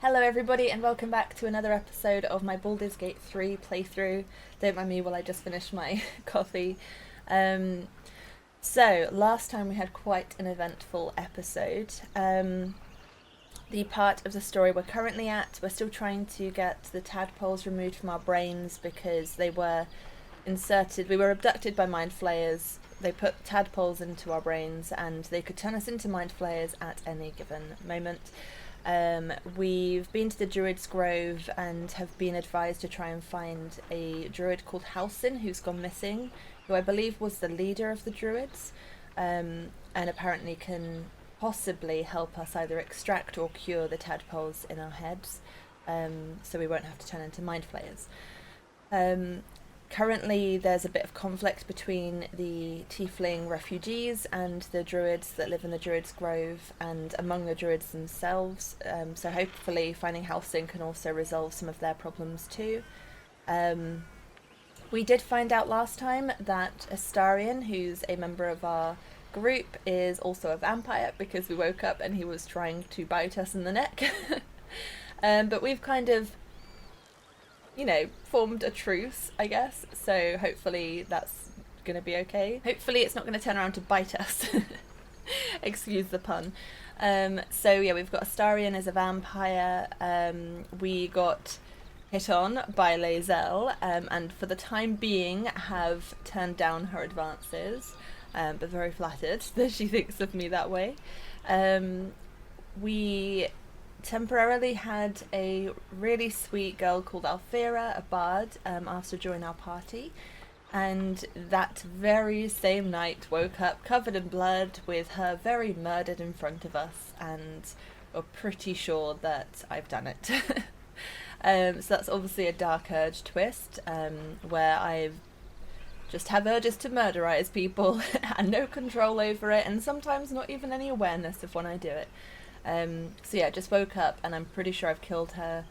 Hello everybody and welcome back to another episode of my Baldur's Gate 3 playthrough. Don't mind me while I just finished my coffee. So, last time we had quite an eventful episode. The part of the story we're currently at, we're still trying to get the tadpoles removed from our brains because they were inserted, we were abducted by mind flayers. They put tadpoles into our brains and they could turn us into mind flayers at any given moment. We've been to the Druid's Grove and have been advised to try and find a druid called Halsin who's gone missing, who I believe was the leader of the druids, and apparently can possibly help us either extract or cure the tadpoles in our heads, so we won't have to turn into mind flayers. Currently there's a bit of conflict between the tiefling refugees and the druids that live in the Druid's Grove and among the druids themselves, so hopefully finding Halsin can also resolve some of their problems too. We did find out last time that Astarion, who's a member of our group, is also a vampire because we woke up and he was trying to bite us in the neck. But we've kind of, formed a truce, I guess, so hopefully that's going to be okay. Hopefully it's not going to turn around to bite us. Excuse the pun. So yeah, we've got Astarion as a vampire, we got hit on by Lae'zel, and for the time being have turned down her advances, but very flattered that she thinks of me that way. We temporarily had a really sweet girl called Alfira, a bard, asked to join our party, and that very same night woke up covered in blood with her very murdered in front of us, and we're pretty sure that I've done it. So that's obviously a dark urge twist, where I just have urges to murderize people and no control over it, and sometimes not even any awareness of when I do it. So yeah, just woke up and I'm pretty sure I've killed her.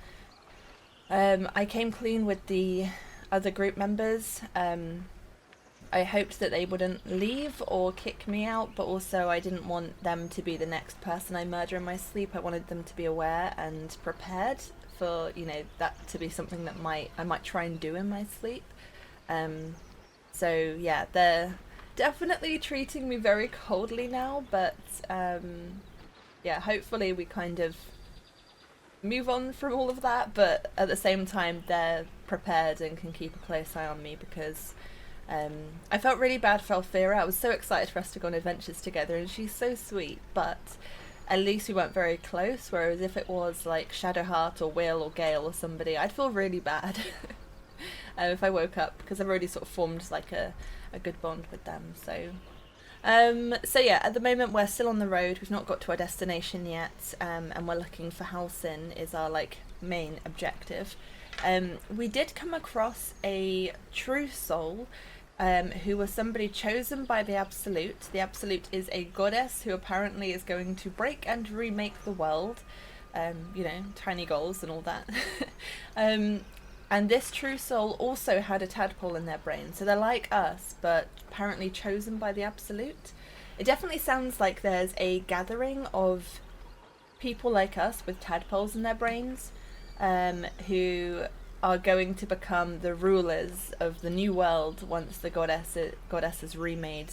I came clean with the other group members. I hoped that they wouldn't leave or kick me out, but also I didn't want them to be the next person I murder in my sleep. I wanted them to be aware and prepared for, that to be something that I might try and do in my sleep. So yeah, they're definitely treating me very coldly now, but yeah, hopefully we kind of move on from all of that, but at the same time they're prepared and can keep a close eye on me because I felt really bad for Alfira. I was so excited for us to go on adventures together and she's so sweet, but at least we weren't very close, whereas if it was like Shadowheart or Will or Gale or somebody, I'd feel really bad if I woke up, because I've already sort of formed like a good bond with them. So yeah, at the moment we're still on the road. We've not got to our destination yet, and we're looking for Halsin is our main objective. We did come across a true soul, who was somebody chosen by the Absolute. The Absolute is a goddess who apparently is going to break and remake the world. Tiny goals and all that. And this true soul also had a tadpole in their brain, so they're like us, but apparently chosen by the Absolute. It definitely sounds like there's a gathering of people like us with tadpoles in their brains, who are going to become the rulers of the new world once the goddess has remade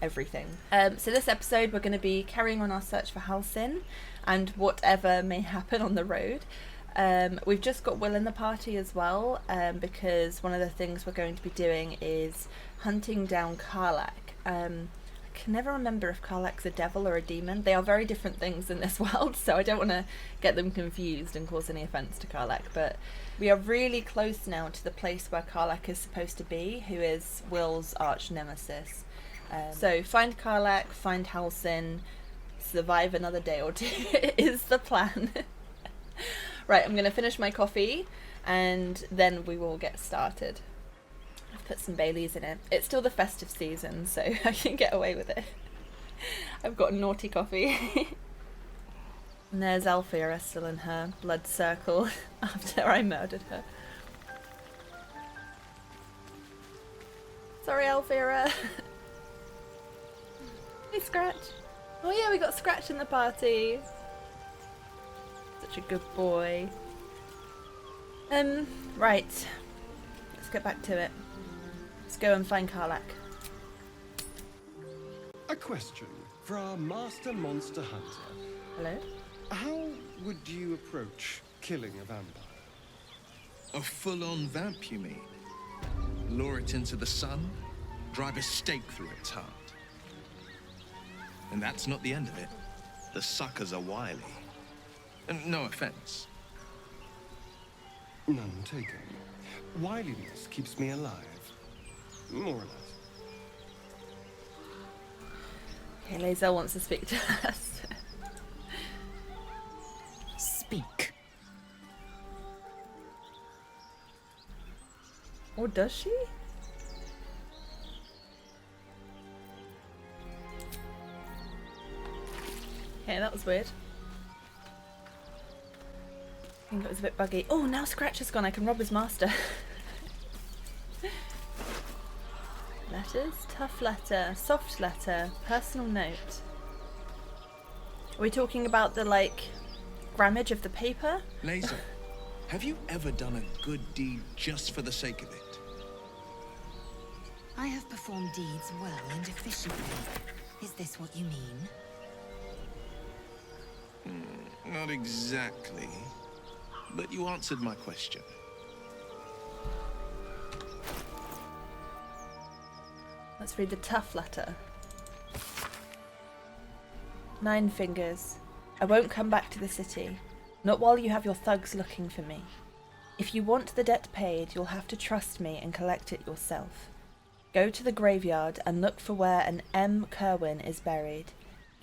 everything. So this episode we're going to be carrying on our search for Halsin and whatever may happen on the road. We've just got Will in the party as well, because one of the things we're going to be doing is hunting down Karlak. I can never remember if Karlak's a devil or a demon. They are very different things in this world, so I don't want to get them confused and cause any offence to Karlak, but we are really close now to the place where Karlak is supposed to be, who is Will's arch nemesis. So find Karlak, find Halsin, survive another day or two is the plan. Right, I'm going to finish my coffee and then we will get started. I've put some Baileys in it. It's still the festive season, so I can get away with it. I've got naughty coffee. And there's Alfira still in her blood circle after I murdered her. Sorry, Alfira. Hey, Scratch. Oh yeah, we got Scratch in the party. Such a good boy. Right. Let's get back to it. Let's go and find Karlak. A question for our master monster hunter. Hello? How would you approach killing a vampire? A full-on vamp, you mean? Lure it into the sun, drive a stake through its heart. And that's not the end of it. The suckers are wily. And no offense. None taken. Wiliness keeps me alive. More or less. Okay, Lae'zel wants to speak to us. Speak. Or does she? Okay, that was weird. I think it was a bit buggy. Oh, now Scratch has gone. I can rob his master. Letters? Tough letter. Soft letter. Personal note. Are we talking about the, like, grammage of the paper? Lae'zel, have you ever done a good deed just for the sake of it? I have performed deeds well and efficiently. Is this what you mean? Not exactly. But you answered my question. Let's read the tough letter. 9 fingers. I won't come back to the city. Not while you have your thugs looking for me. If you want the debt paid, you'll have to trust me and collect it yourself. Go to the graveyard and look for where an M. Kerwin is buried.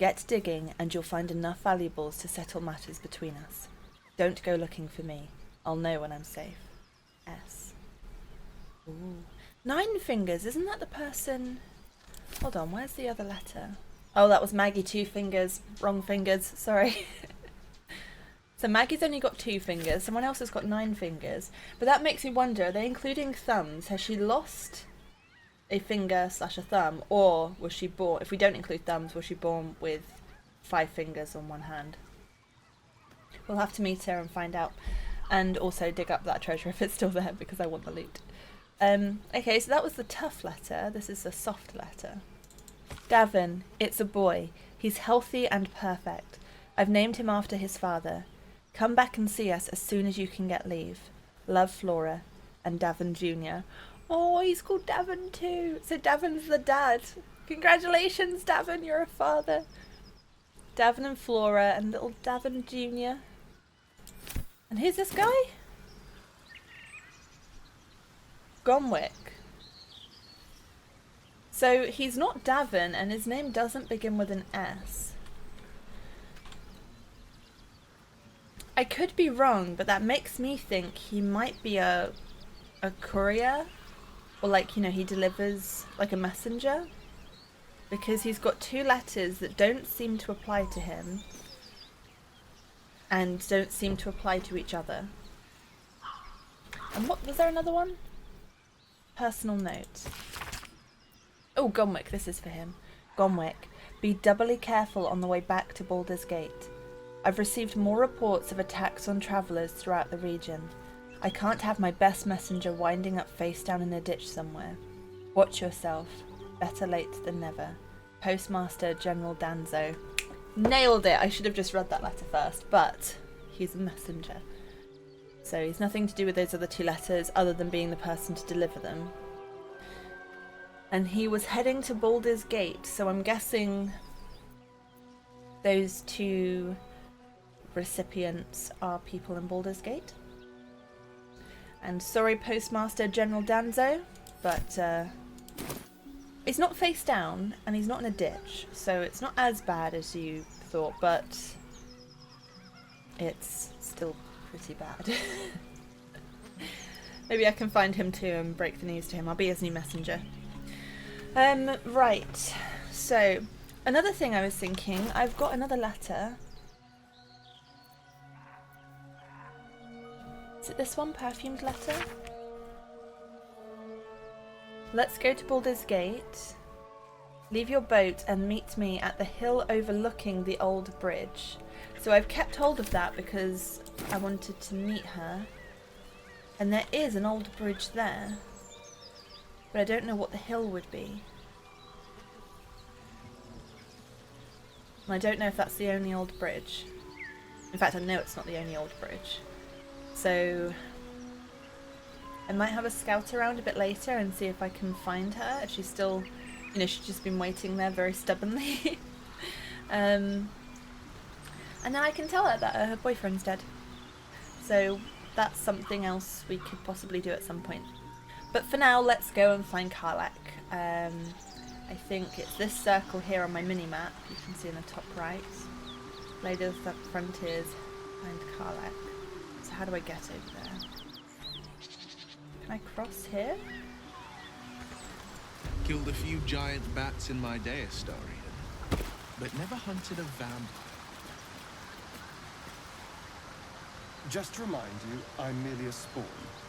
Get digging and you'll find enough valuables to settle matters between us. Don't go looking for me. I'll know when I'm safe. S. Ooh. 9 fingers, isn't that the person... Hold on, where's the other letter? Oh, that was Maggie 2 fingers. Wrong fingers, sorry. So Maggie's only got 2 fingers, someone else has got 9 fingers. But that makes me wonder, are they including thumbs? Has she lost a finger / a thumb? Or was she born, if we don't include thumbs, was she born with 5 fingers on one hand? We'll have to meet her and find out. And also dig up that treasure if it's still there, because I want the loot. Okay, so that was the tough letter. This is the soft letter. Davin, it's a boy. He's healthy and perfect. I've named him after his father. Come back and see us as soon as you can get leave. Love, Flora. And Davin Jr. Oh, he's called Davin too. So Davin's the dad. Congratulations, Davin, you're a father. Davin and Flora and little Davin Jr. And who's this guy? Gomwick. So he's not Davin and his name doesn't begin with an S. I could be wrong, but that makes me think he might be a courier. Or like, you know, he delivers like a messenger. Because he's got 2 letters that don't seem to apply to him. And don't seem to apply to each other. And what, was there another one? Personal note. Oh, Gomwick, this is for him. Gomwick, be doubly careful on the way back to Baldur's Gate. I've received more reports of attacks on travellers throughout the region. I can't have my best messenger winding up face down in a ditch somewhere. Watch yourself. Better late than never. Postmaster General Danzo. Nailed it! I should have just read that letter first, but he's a messenger. So he's nothing to do with those other 2 letters other than being the person to deliver them. And he was heading to Baldur's Gate, so I'm guessing those 2 recipients are people in Baldur's Gate. And sorry, Postmaster General Danzo, but he's not face down and he's not in a ditch, so it's not as bad as you thought, but it's still pretty bad. Maybe I can find him too and break the news to him. I'll be his new messenger. Right, so another thing I was thinking, I've got another letter. Is it this one? Perfumed letter? Let's go to Baldur's Gate. Leave your boat and meet me at the hill overlooking the old bridge. So I've kept hold of that because I wanted to meet her. And there is an old bridge there. But I don't know what the hill would be. And I don't know if that's the only old bridge. In fact, I know it's not the only old bridge. So I might have a scout around a bit later and see if I can find her. If she's still, you know, she's just been waiting there very stubbornly. And then I can tell her that her boyfriend's dead. So that's something else we could possibly do at some point. But for now, let's go and find Karlak. I think it's this circle here on my mini-map. You can see in the top right. Blade of the Frontiers and Karlak. So how do I get over there? Can I cross here? Killed a few giant bats in my day, Astarion, but never hunted a vampire. Just to remind you, I'm merely a spawn.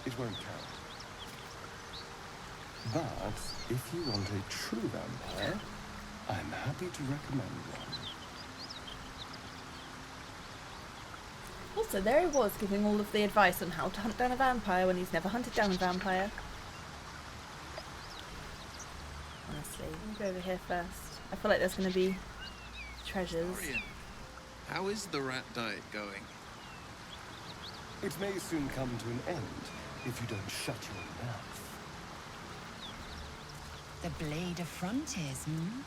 It won't count. But if you want a true vampire, I'm happy to recommend one. Also, there he was giving all of the advice on how to hunt down a vampire when he's never hunted down a vampire. Honestly, let me go over here first. I feel like there's going to be treasures. Astarion, how is the rat diet going? It may soon come to an end if you don't shut your mouth. The Blade of Frontiers, hmm?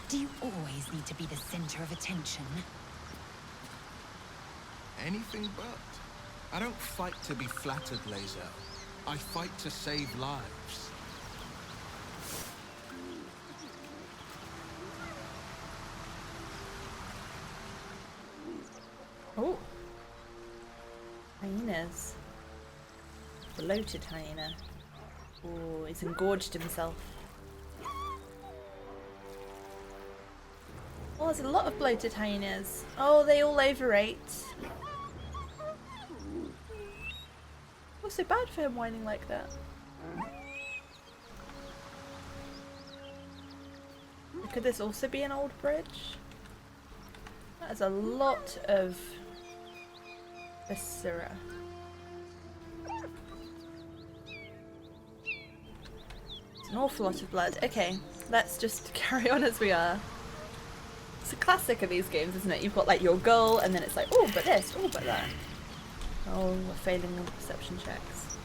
Do you always need to be the center of attention? Anything but. I don't fight to be flattered, Lae'zel. I fight to save lives. Oh. Hyenas. Bloated hyena. Oh, he's engorged himself. Oh, there's a lot of bloated hyenas. Oh, they all overate. What's so bad for him whining like that? Could this also be an old bridge? That is a lot of viscera. It's an awful lot of blood. Okay, let's just carry on as we are. It's a classic of these games, isn't it? You've got like your goal and then it's like, oh, but this, oh, but that. Oh, we're failing all the perception checks.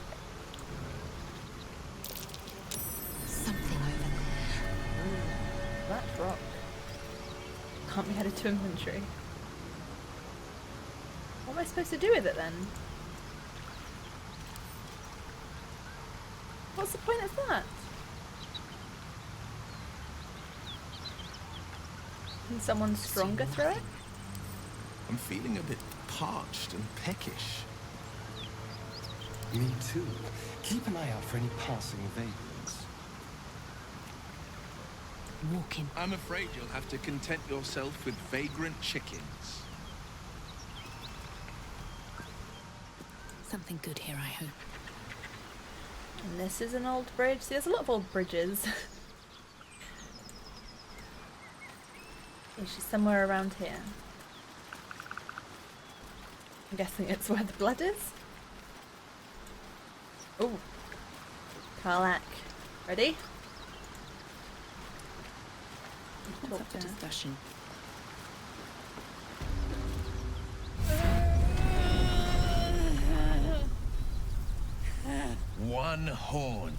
Something over there. Ooh, that rock. Can't be added to inventory. What am I supposed to do with it then? What's the point of that? Can someone stronger throw it? I'm feeling a bit parched and peckish. Me too. Keep an eye out for any passing vagrants. Walking. I'm afraid you'll have to content yourself with vagrant chickens. Something good here, I hope. And this is an old bridge. See, there's a lot of old bridges. She's somewhere around here. I'm guessing it's where the blood is. Oh, Karlak, ready? What's up for discussion? One horn,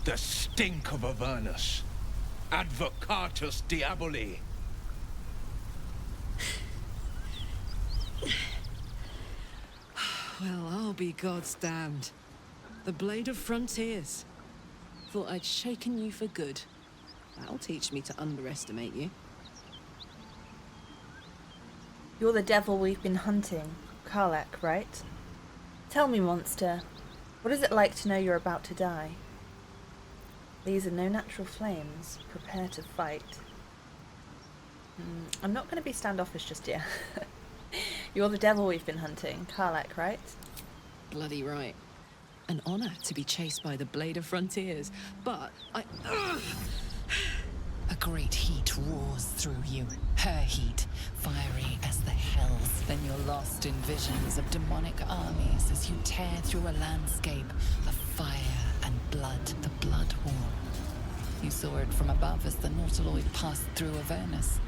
the stink of Avernus. Advocatus diaboli. Well, I'll be God's damned. The Blade of Frontiers. Thought I'd shaken you for good. That'll teach me to underestimate you. You're the devil we've been hunting, Karlak, right? Tell me, monster, what is it like to know you're about to die? These are no natural flames. Prepare to fight. I'm not going to be standoffish just yet. You're the devil we've been hunting, Karlak, right? Bloody right. An honor to be chased by the Blade of Frontiers, but I... A great heat roars through you. Her heat, fiery as the hells. Then you're lost in visions of demonic armies as you tear through a landscape of fire and blood. The Blood War. You saw it from above as the Nautiloid passed through Avernus.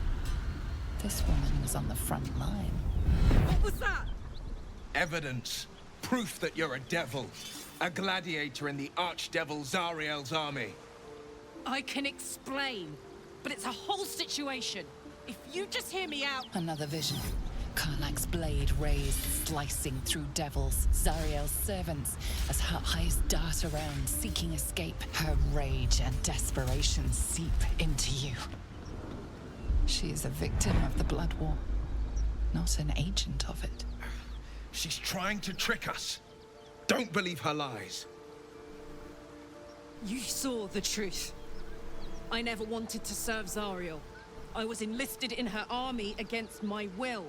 This woman was on the front line. What was that? Evidence. Proof that you're a devil. A gladiator in the archdevil Zariel's army. I can explain, but it's a whole situation. If you just hear me out... Another vision. Karlach's blade raised, slicing through devils, Zariel's servants, as her eyes dart around, seeking escape. Her rage and desperation seep into you. She is a victim of the Blood War, not an agent of it. She's trying to trick us. Don't believe her lies. You saw the truth. I never wanted to serve Zariel. I was enlisted in her army against my will.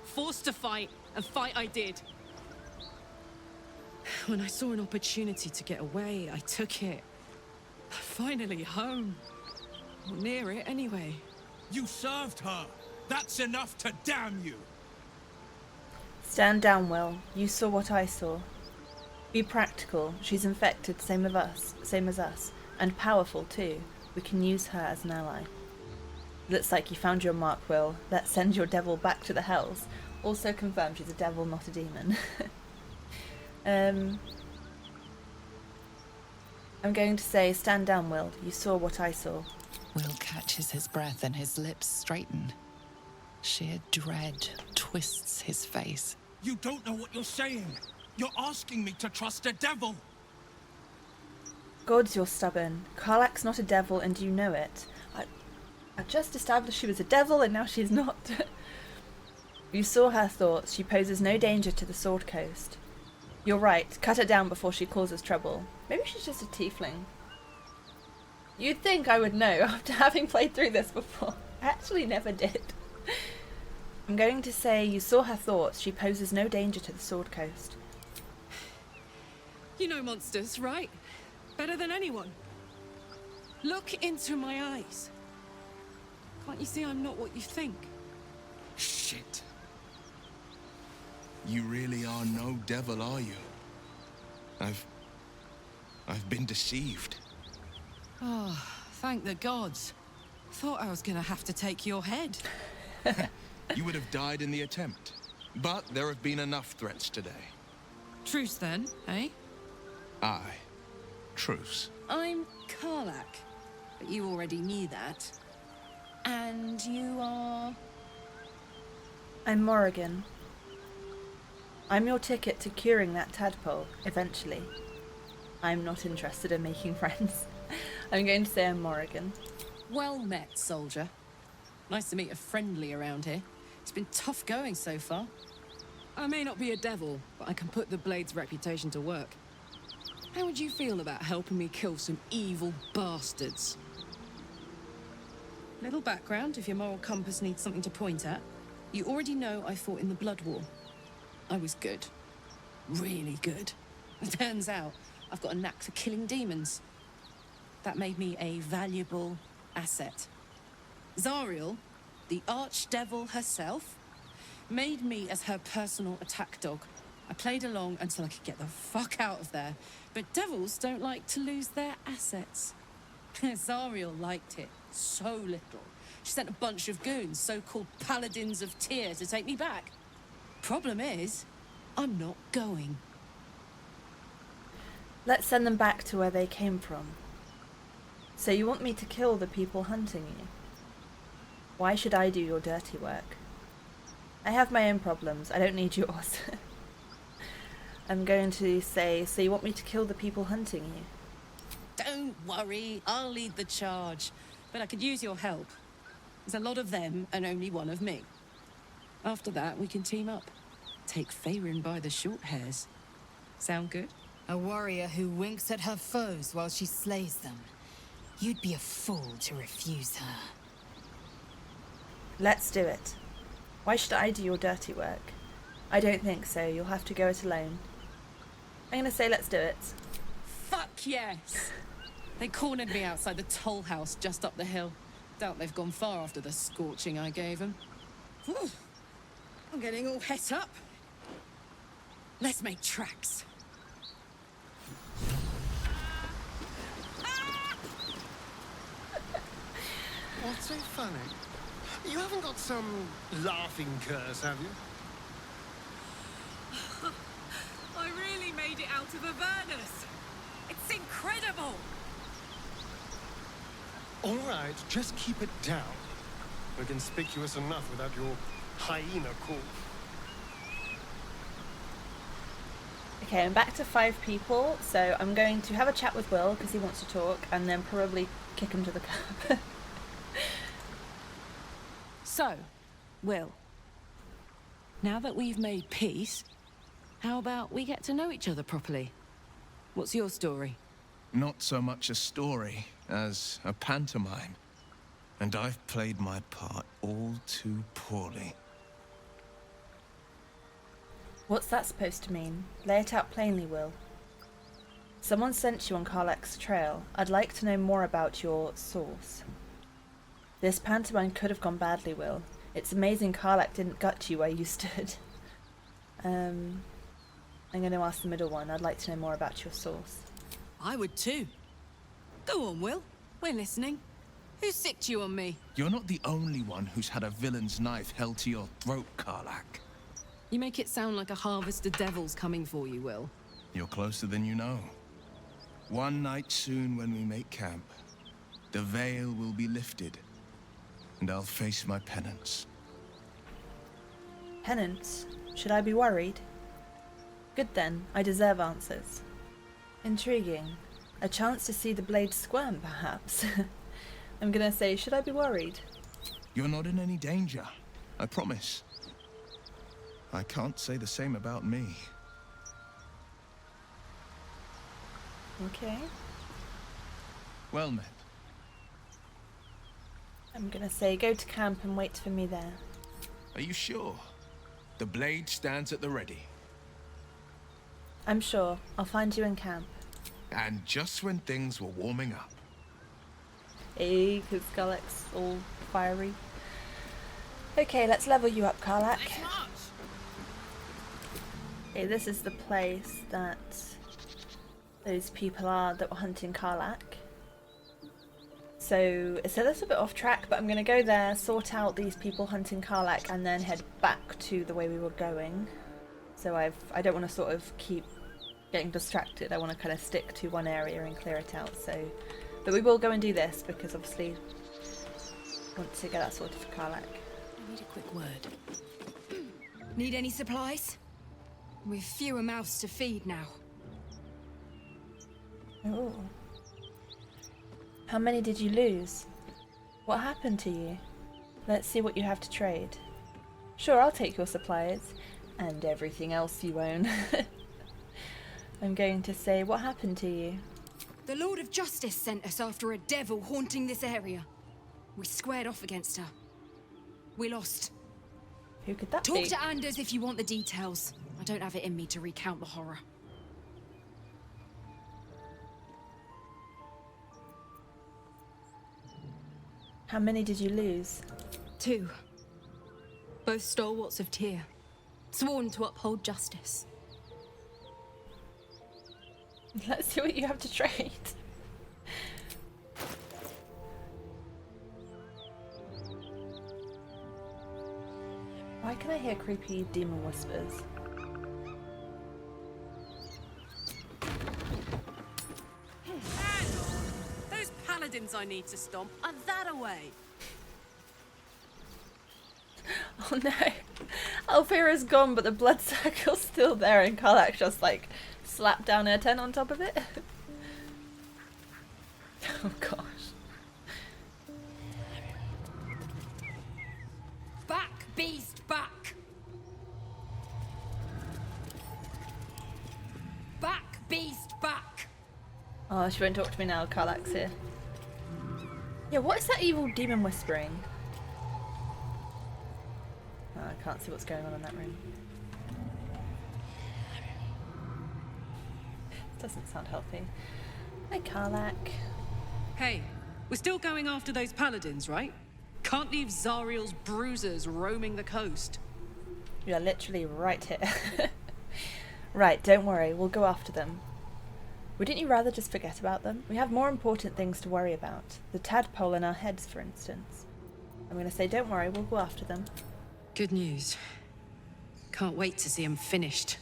Forced to fight, and fight I did. When I saw an opportunity to get away, I took it. Finally home. Or near it, anyway. You served her. That's enough to damn you. Stand down, Will. You saw what I saw. Be practical. She's infected, same as us. And powerful, too. We can use her as an ally. Looks like you found your mark, Will. Let's send your devil back to the hells. Also confirmed she's a devil, not a demon. I'm going to say, stand down, Will. You saw what I saw. Will catches his breath and his lips straighten. Sheer dread twists his face. You don't know what you're saying. You're asking me to trust a devil. Gods, you're stubborn. Karlach's not a devil and you know it. I just established she was a devil and now she's not. You saw her thoughts. She poses no danger to the Sword Coast. You're right. Cut her down before she causes trouble. Maybe she's just a tiefling. You'd think I would know after having played through this before. I actually never did. I'm going to say you saw her thoughts. She poses no danger to the Sword Coast. You know monsters, right? Better than anyone. Look into my eyes. Can't you see I'm not what you think? Shit. You really are no devil, are you? I've been deceived. Oh, thank the gods. Thought I was gonna have to take your head. You would have died in the attempt. But there have been enough threats today. Truce then, eh? Aye. Truce. I'm Karlach, but you already knew that. And you are... I'm Morrigan. I'm your ticket to curing that tadpole, eventually. I'm not interested in making friends. I'm going to say I'm Morrigan. Well met, soldier. Nice to meet a friendly around here. It's been tough going so far. I may not be a devil, but I can put the Blade's reputation to work. How would you feel about helping me kill some evil bastards? Little background, if your moral compass needs something to point at. You already know I fought in the Blood War. I was good. Really good. It turns out I've got a knack for killing demons. That made me a valuable asset. Zariel, the archdevil herself, made me as her personal attack dog. I played along until I could get the fuck out of there. But devils don't like to lose their assets. Zariel liked it so little. She sent a bunch of goons, so-called paladins of Tyr, to take me back. Problem is, I'm not going. Let's send them back to where they came from. So you want me to kill the people hunting you? Why should I do your dirty work? I have my own problems. I don't need yours. I'm going to say, so you want me to kill the people hunting you? Don't worry, I'll lead the charge. But I could use your help. There's a lot of them and only one of me. After that, we can team up. Take Faerun by the short hairs. Sound good? A warrior who winks at her foes while she slays them. You'd be a fool to refuse her. Let's do it. Why should I do your dirty work? I don't think so. You'll have to go it alone. I'm going to say let's do it. Fuck yes! They cornered me outside the toll house just up the hill. Doubt they've gone far after the scorching I gave them. Whew. I'm getting all het up. Let's make tracks. What's so funny? You haven't got some laughing curse, have you? I really made it out of Avernus. It's incredible. All right, just keep it down. We're conspicuous enough without your hyena call. Okay, I'm back to 5 people, so I'm going to have a chat with Will because he wants to talk, and then probably kick him to the curb. So, Will, now that we've made peace, how about we get to know each other properly? What's your story? Not so much a story as a pantomime. And I've played my part all too poorly. What's that supposed to mean? Lay it out plainly, Will. Someone sent you on Karlak's trail. I'd like to know more about your source. This pantomime could have gone badly, Will. It's amazing Karlak didn't gut you where you stood. I'm going to ask the middle one. I'd like to know more about your source. I would too. Go on, Will. We're listening. Who sicked you on me? You're not the only one who's had a villain's knife held to your throat, Karlak. You make it sound like a harvest of devils coming for you, Will. You're closer than you know. One night soon when we make camp, the veil will be lifted, and I'll face my penance. Penance? Should I be worried? Good then, I deserve answers. Intriguing. A chance to see the blade squirm, perhaps. I'm gonna say, should I be worried? You're not in any danger, I promise. I can't say the same about me. Okay. Well met. I'm gonna say, go to camp and wait for me there. Are you sure? The blade stands at the ready. I'm sure. I'll find you in camp. And just when things were warming up. Hey, because Karlak's all fiery. Okay, let's level you up, Karlak. Okay, this is the place that those people are that were hunting Karlak. So it's a little bit off track, but I'm going to go there, sort out these people hunting Karlak, and then head back to the way we were going. So I don't want to sort of keep getting distracted. I want to kind of stick to one area and clear it out. So, but we will go and do this because obviously I want to get that sorted for Karlak. I need a quick word. Need any supplies? We've fewer mouths to feed now. Oh. How many did you lose? What happened to you? Let's see what you have to trade. Sure, I'll take your supplies. And everything else you own. I'm going to say, what happened to you? The Lord of Justice sent us after a devil haunting this area. We squared off against her. We lost. Who could that Talk be? to Anders if you want the details. I don't have it in me to recount the horror. How many did you lose? 2. Both stalwarts of Tyr. Sworn to uphold justice. Let's see what you have to trade. Why can I hear creepy demon whispers? Those paladins I need to stomp are that away. Oh no. Alfira's gone, but the blood circle's still there, and Karlak just like slapped down her tent on top of it. Oh gosh. Back, beast, back! Back, beast, back! Oh, she won't talk to me now, Karlak's here. Yeah, what is that evil demon whispering? Oh, I can't see what's going on in that room. Doesn't sound healthy. Hi, Karlak. Hey, We're still going after those paladins, right? Can't leave Zariel's bruisers roaming the coast. You are literally right here. Right, don't worry, we'll go after them. Wouldn't you rather just forget about them? We have more important things to worry about. The tadpole in our heads, for instance. I'm going to say, don't worry, we'll go after them. Good news. Can't wait to see them finished.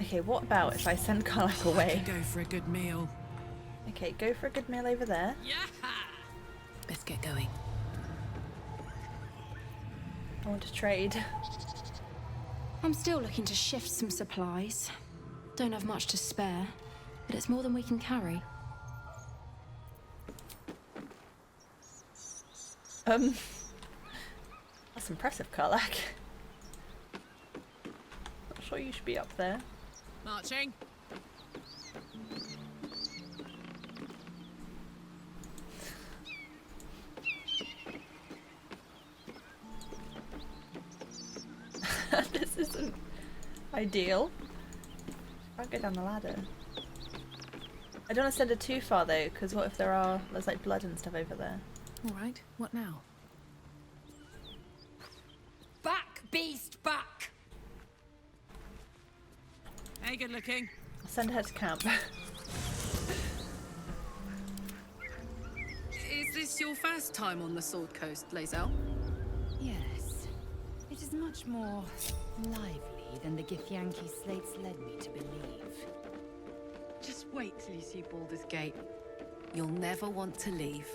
Okay, what about if I send Karlak away? Go for a good meal. Okay, go for a good meal over there. Yeah. Let's get going. I want to trade. I'm still looking to shift some supplies. Don't have much to spare, but it's more than we can carry. That's impressive, Karlak. Not sure you should be up there. Marching. This isn't ideal. I'll go down the ladder. I don't want to send her too far though, because what if there's like blood and stuff over there? All right, what now? Back, beast, back! Hey, good looking. I'll send her to camp. Is this your first time on the Sword Coast, Lae'zel? Yes. It is much more lively than the Githyanki slates led me to believe. Just wait till you see Baldur's Gate. You'll never want to leave.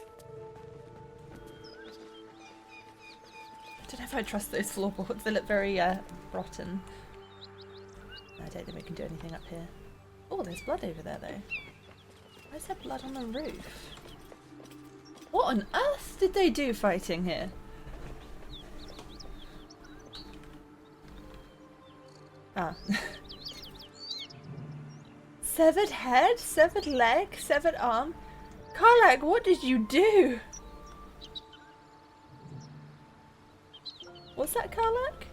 I don't know if I trust those floorboards. They look very rotten. I don't think we can do anything up here. Oh, there's blood over there though. Why is there blood on the roof? What on earth did they do fighting here? Ah. Severed head, severed leg, severed arm. Karlak, what did you do? What's that, Karlak?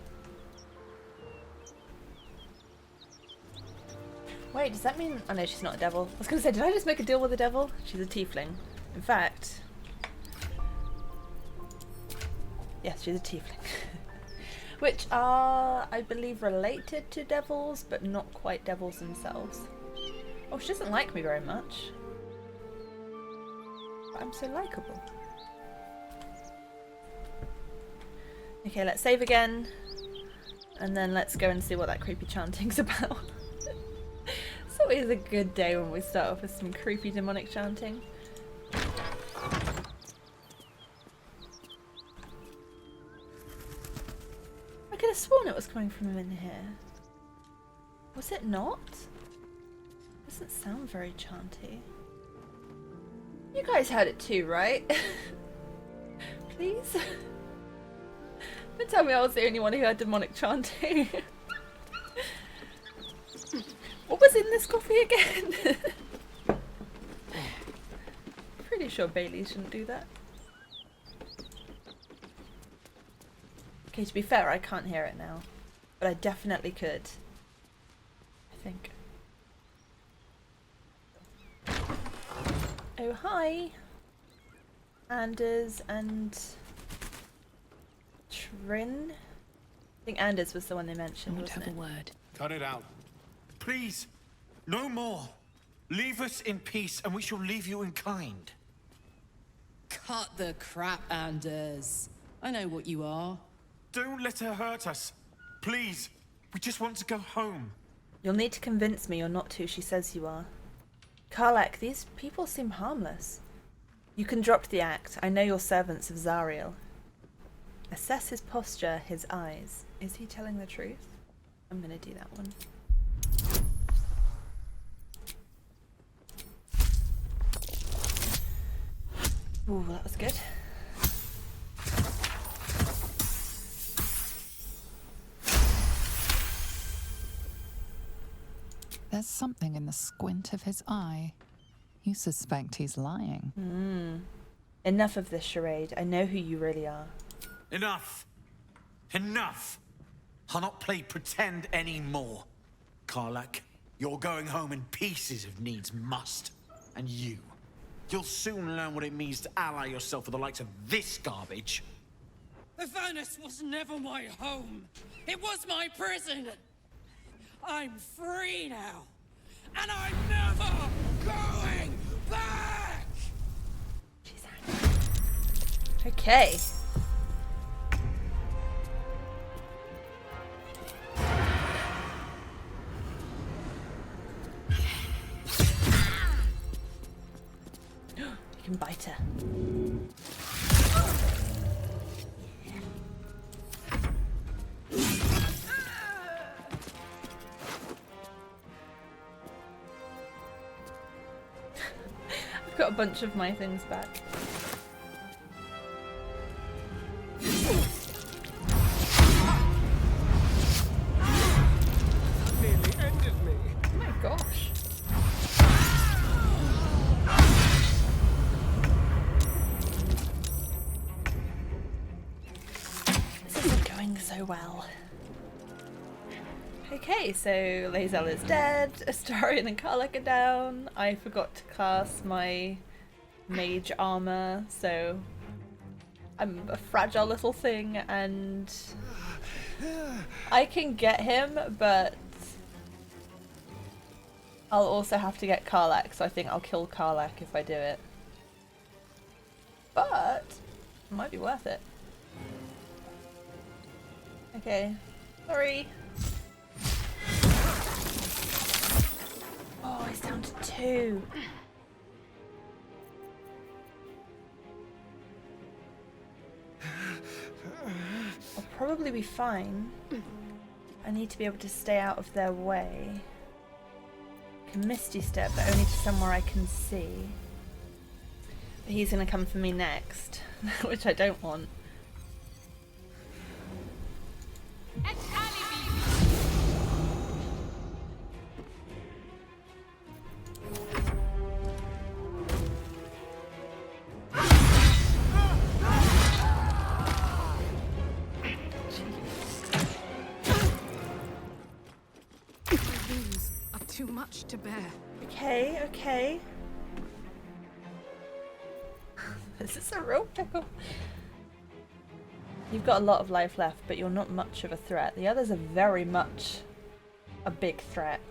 Wait, does that mean... Oh no, she's not a devil. I was going to say, did I just make a deal with the devil? She's a tiefling. In fact... Yes, she's a tiefling. Which are, I believe, related to devils, but not quite devils themselves. Oh, she doesn't like me very much. But I'm so likeable. Okay, let's save again. And then let's go and see what that creepy chanting's about. It's always a good day when we start off with some creepy demonic chanting. I could have sworn it was coming from in here. Was it not? Doesn't sound very chanty. You guys heard it too, right? Please? Don't tell me I was the only one who heard demonic chanting. What was in this coffee again? Pretty sure Bailey shouldn't do that. Okay, to be fair, I can't hear it now. But I definitely could. I think. Oh, hi! Anders and... Trin? I think Anders was the one they mentioned, wasn't it? word. Cut it out. Please, no more. Leave us in peace and we shall leave you in kind. Cut the crap, Anders. I know what you are. Don't let her hurt us. Please, we just want to go home. You'll need to convince me you're not who she says you are. Karlak, these people seem harmless. You can drop the act. I know you're servants of Zariel. Assess his posture, his eyes. Is he telling the truth? I'm gonna do that one. Ooh, that was good. There's something in the squint of his eye. You suspect he's lying. Enough of this charade. I know who you really are. Enough. Enough. I'll not play pretend anymore. Karlak, you're going home in pieces if needs must. And you'll soon learn what it means to ally yourself with the likes of this garbage. The furnace was never my home. It was my prison. I'm free now. And I'm never going back! She's angry. Okay. You can bite her. I've got a bunch of my things back. Nearly ended me. Oh my gosh. This isn't going so well. Okay, so Lae'zel is dead, Astarion and Karlak are down. I forgot to class my mage armor, so I'm a fragile little thing and I can get him, but I'll also have to get Karlak, so I think I'll kill Karlak if I do it. But it might be worth it. Okay, sorry. Oh, he's down to 2. I'll probably be fine. I need to be able to stay out of their way. I can Misty Step, but only to somewhere I can see. But he's going to come for me next, which I don't want. Too much to bear. Okay, okay. This is a real pickle. You've got a lot of life left, but you're not much of a threat. The others are very much a big threat.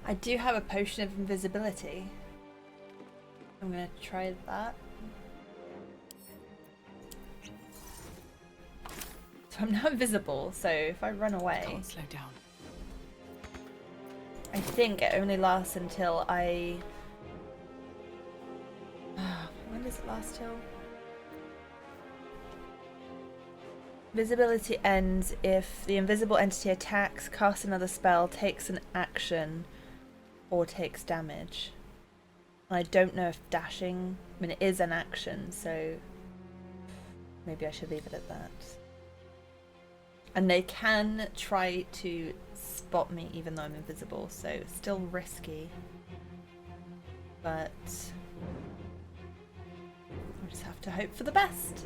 I do have a potion of invisibility. I'm gonna try that. So I'm now invisible, so if I run away... Can't slow down. I think it only lasts until I... When does it last till? Visibility ends if the invisible entity attacks, casts another spell, takes an action, or takes damage. And I don't know if dashing... I mean, it is an action, so... Maybe I should leave it at that. And they can try to spot me even though I'm invisible, so still risky. But I just have to hope for the best.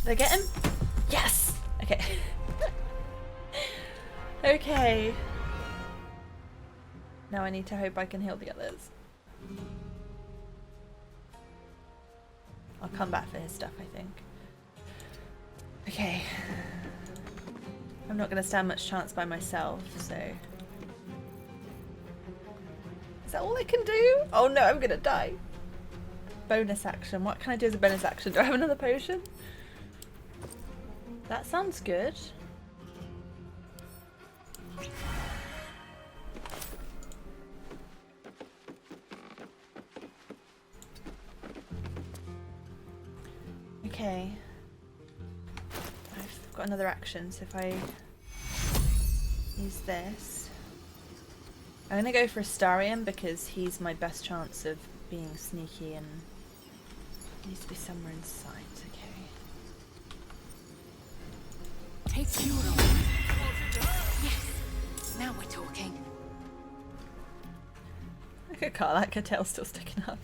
Did I get him? Yes! Okay. Okay. Now I need to hope I can heal the others. I'll come back for his stuff, I think. Okay. I'm not going to stand much chance by myself, so... Is that all I can do? Oh no, I'm going to die. Bonus action. What can I do as a bonus action? Do I have another potion? That sounds good. Okay. I've got another action, so if I use this... I'm gonna go for Astarion because he's my best chance of being sneaky and needs to be somewhere in sight. Okay. Take you on. Yes. Now we're talking. Look at Karlak, her tail's still sticking up.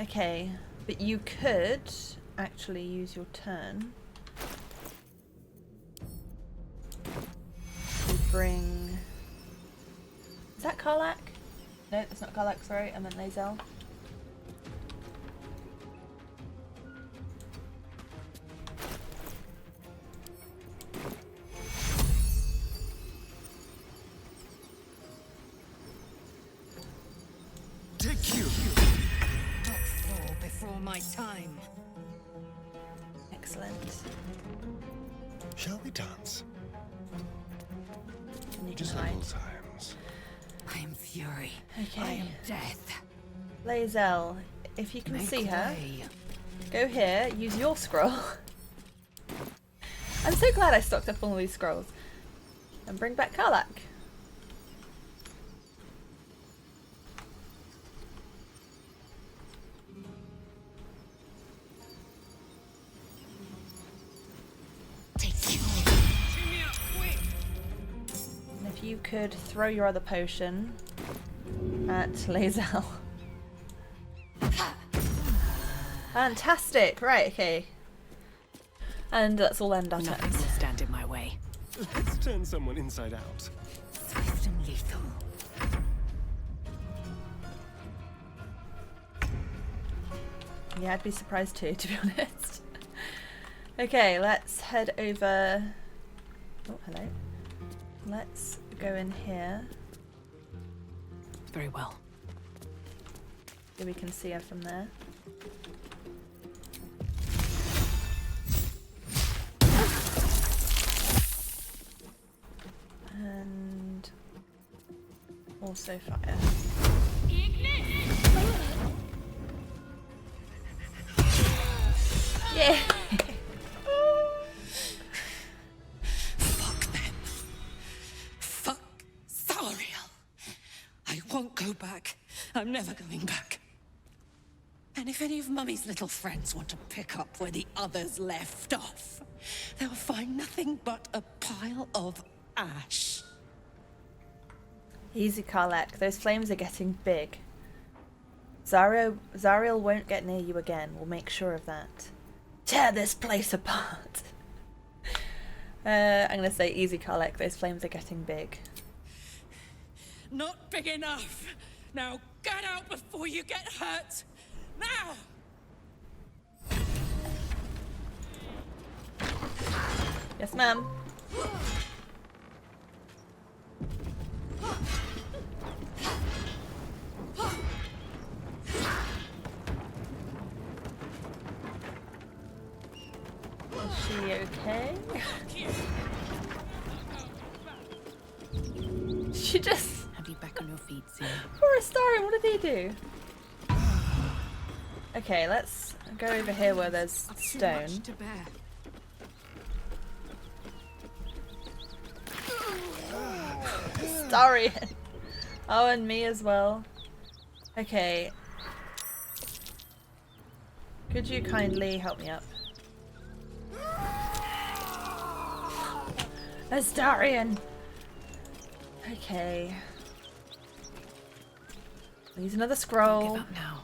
Okay, but you could actually use your turn to bring... Is that Karlak? No, that's not Karlak, sorry, I meant Lae'zel. My time. Excellent. Shall we dance? And you Just can a hide. little times. I am fury. Okay. I am death. Lae'zel, if you can Make see her, way. go here, use your scroll. I'm so glad I stocked up on all these scrolls. And bring back Karlak. And if you could throw your other potion at Lae'zel. Fantastic! Right, okay. And that's all end our Nothing turns. will stand in my way. Let's turn someone inside out. Swift and lethal. Yeah, I'd be surprised too, to be honest. Okay, let's head over... Oh, hello. Let's go in here. Very well. So we can see her from there. And also fire. Yeah. Fuck them. Fuck Zariel. I won't go back. I'm never going back. And if any of Mummy's little friends want to pick up where the others left off, they'll find nothing but a pile of ash. Easy, Karlak. Those flames are getting big. Zariel won't get near you again. We'll make sure of that. Tear this place apart. I'm gonna say easy, Karlak. Those flames are getting big. Not big enough. Now get out before you get hurt. Now! Yes, ma'am. Is she okay? She just... Have you back on your feet soon? Poor Astarion, what did he do? Okay, let's go over here where there's stone. Too much to bear. Astarion! Oh, and me as well. Okay. Could you kindly help me up? Astarion! Okay. Use another Give scroll. up now.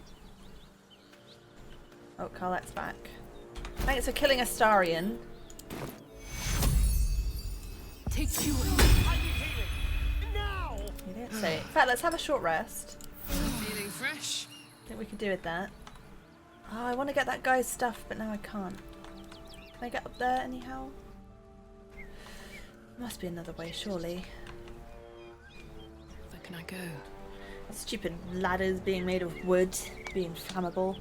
Oh, Karlak's back. Thanks for killing Astarion. Take you on. You didn't say. In fact, let's have a short rest. Feeling fresh? I think we could do with that. Oh, I want to get that guy's stuff, but now I can't. Can I get up there anyhow? Must be another way, surely. Where can I go? Stupid ladders being made of wood, being flammable.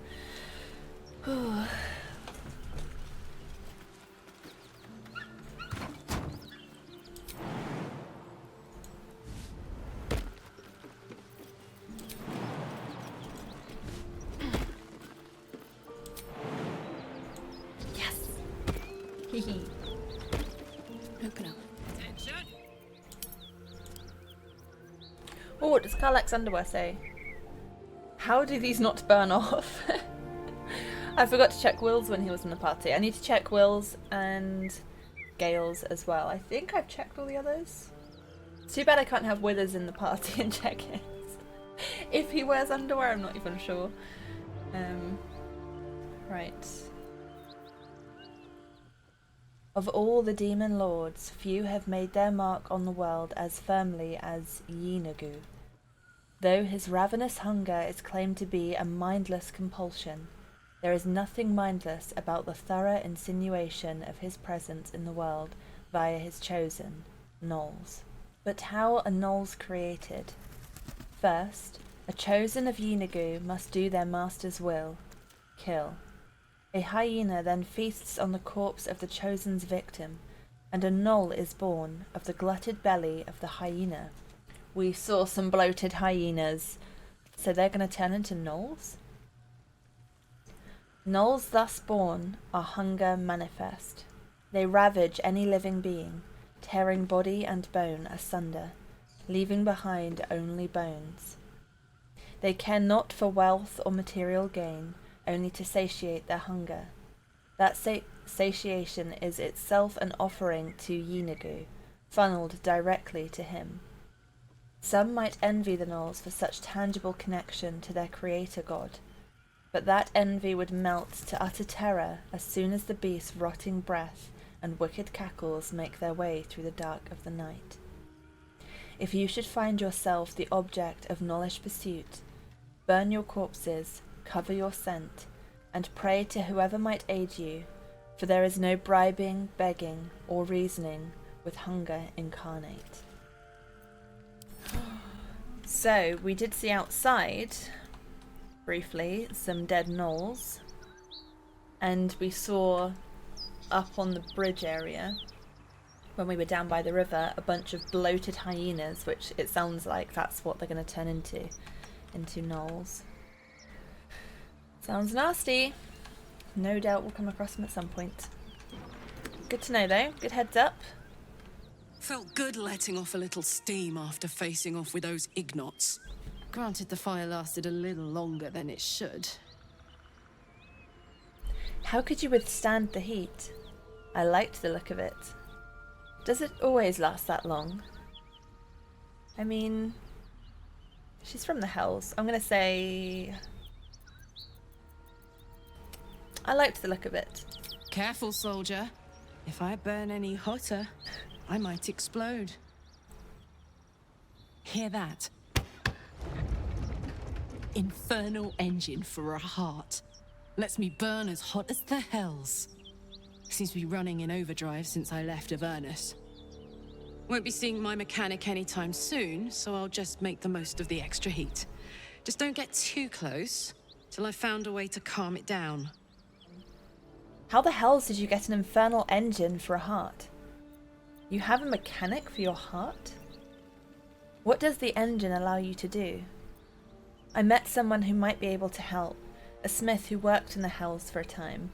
Open up. Attention! Oh, what does Karlak's underwear say? How do these not burn off? I forgot to check Will's when he was in the party. I need to check Will's and Gale's as well. I think I've checked all the others. It's too bad I can't have Withers in the party and check it. If he wears underwear, I'm not even sure. Right. Of all the demon lords, few have made their mark on the world as firmly as Yeenagu. Though his ravenous hunger is claimed to be a mindless compulsion, there is nothing mindless about the thorough insinuation of his presence in the world via his chosen, gnolls. But how are gnolls created? First, a chosen of Yeenagu must do their master's will, kill. A hyena then feasts on the corpse of the chosen's victim, and a gnoll is born of the glutted belly of the hyena. We saw some bloated hyenas, so they're going to turn into gnolls? Gnolls thus born are hunger manifest. They ravage any living being, tearing body and bone asunder, leaving behind only bones. They care not for wealth or material gain, only to satiate their hunger. That satiation is itself an offering to Yeenagu, funneled directly to him. Some might envy the gnolls for such tangible connection to their creator god, but that envy would melt to utter terror as soon as the beast's rotting breath and wicked cackles make their way through the dark of the night. If you should find yourself the object of gnollish pursuit, burn your corpses, cover your scent, and pray to whoever might aid you, for there is no bribing, begging, or reasoning with hunger incarnate. So, we did see outside, briefly, some dead gnolls, and we saw up on the bridge area, when we were down by the river, a bunch of bloated hyenas, which it sounds like that's what they're going to turn into gnolls. Sounds nasty. No doubt we'll come across them at some point. Good to know though, good heads up. Felt good letting off a little steam after facing off with those ignots. Granted, the fire lasted a little longer than it should. How could you withstand the heat? I liked the look of it. Does it always last that long? I mean, she's from the Hells. I'm gonna say I liked the look of it. Careful, soldier. If I burn any hotter, I might explode. Hear that? Infernal engine for a heart. Lets me burn as hot as the Hells. Seems to be running in overdrive since I left Avernus. Won't be seeing my mechanic anytime soon, so I'll just make the most of the extra heat. Just don't get too close till I've found a way to calm it down. How the hells did you get an infernal engine for a heart? You have a mechanic for your heart? What does the engine allow you to do? I met someone who might be able to help, a smith who worked in the Hells for a time.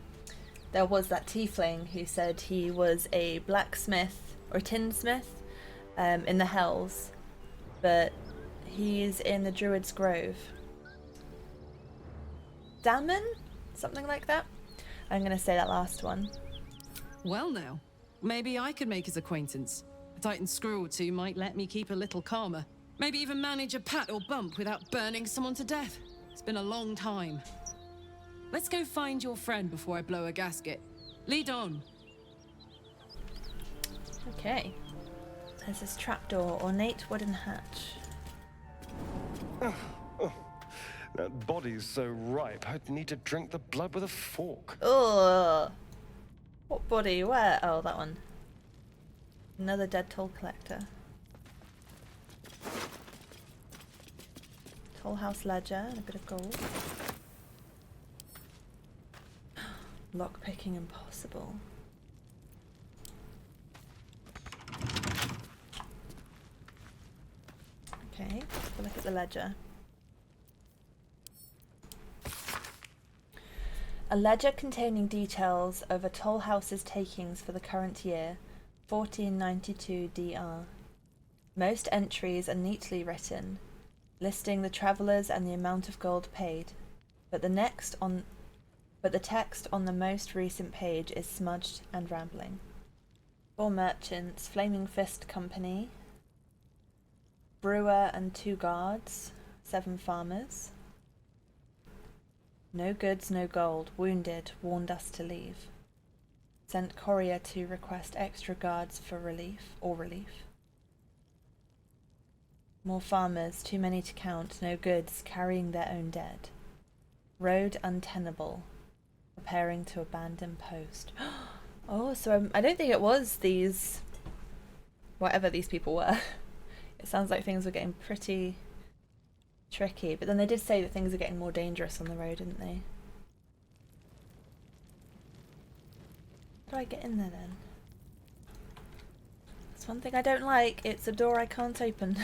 There was that tiefling who said he was a blacksmith or tinsmith in the Hells, but he's in the Druid's Grove. Damon? Something like that? I'm going to say that last one. Well now, maybe I could make his acquaintance. A Titan screw or two might let me keep a little calmer. Maybe even manage a pat or bump without burning someone to death. It's been a long time. Let's go find your friend before I blow a gasket. Lead on. Okay. There's this trapdoor, ornate wooden hatch. That body's so ripe, I'd need to drink the blood with a fork. Ugh. What body? Where? Oh, that one. Another dead toll collector. Toll house ledger and a bit of gold. Lockpicking impossible. Okay, let's look at the ledger. A ledger containing details of a toll house's takings for the current year, 1492 DR. Most entries are neatly written, listing the travellers and the amount of gold paid, but the text on the most recent page is smudged and rambling. 4 merchants, Flaming Fist Company, brewer and 2 guards, 7 farmers. No goods, no gold. Wounded, warned us to leave. Sent courier to request extra guards for relief. More farmers, too many to count. No goods, carrying their own dead. Road untenable. Preparing to abandon post. Oh, so I don't think it was these... whatever these people were. It sounds like things were getting pretty... tricky, but then they did say that things are getting more dangerous on the road, didn't they? How do I get in there then? That's one thing I don't like. It's a door I can't open.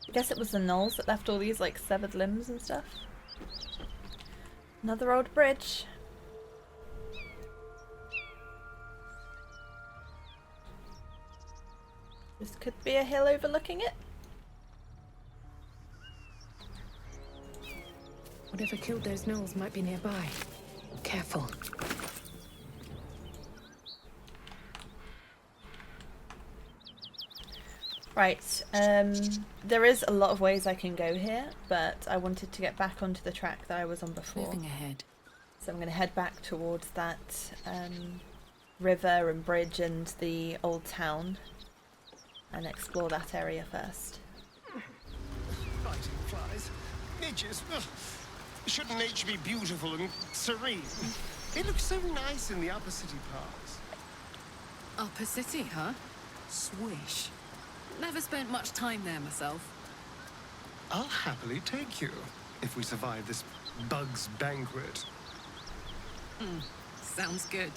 I guess it was the gnolls that left all these like severed limbs and stuff. Another old bridge. This could be a hill overlooking it. Whatever killed those gnolls might be nearby. Careful. Right, there is a lot of ways I can go here, but I wanted to get back onto the track that I was on before. Moving ahead. So I'm going to head back towards that river and bridge and the old town and explore that area first. Fighting flies. Midges. Ugh. Shouldn't nature be beautiful and serene? It looks so nice in the upper city parks. Upper City, huh? Swish. Never spent much time there myself. I'll happily take you, if we survive this bug's banquet. Sounds good.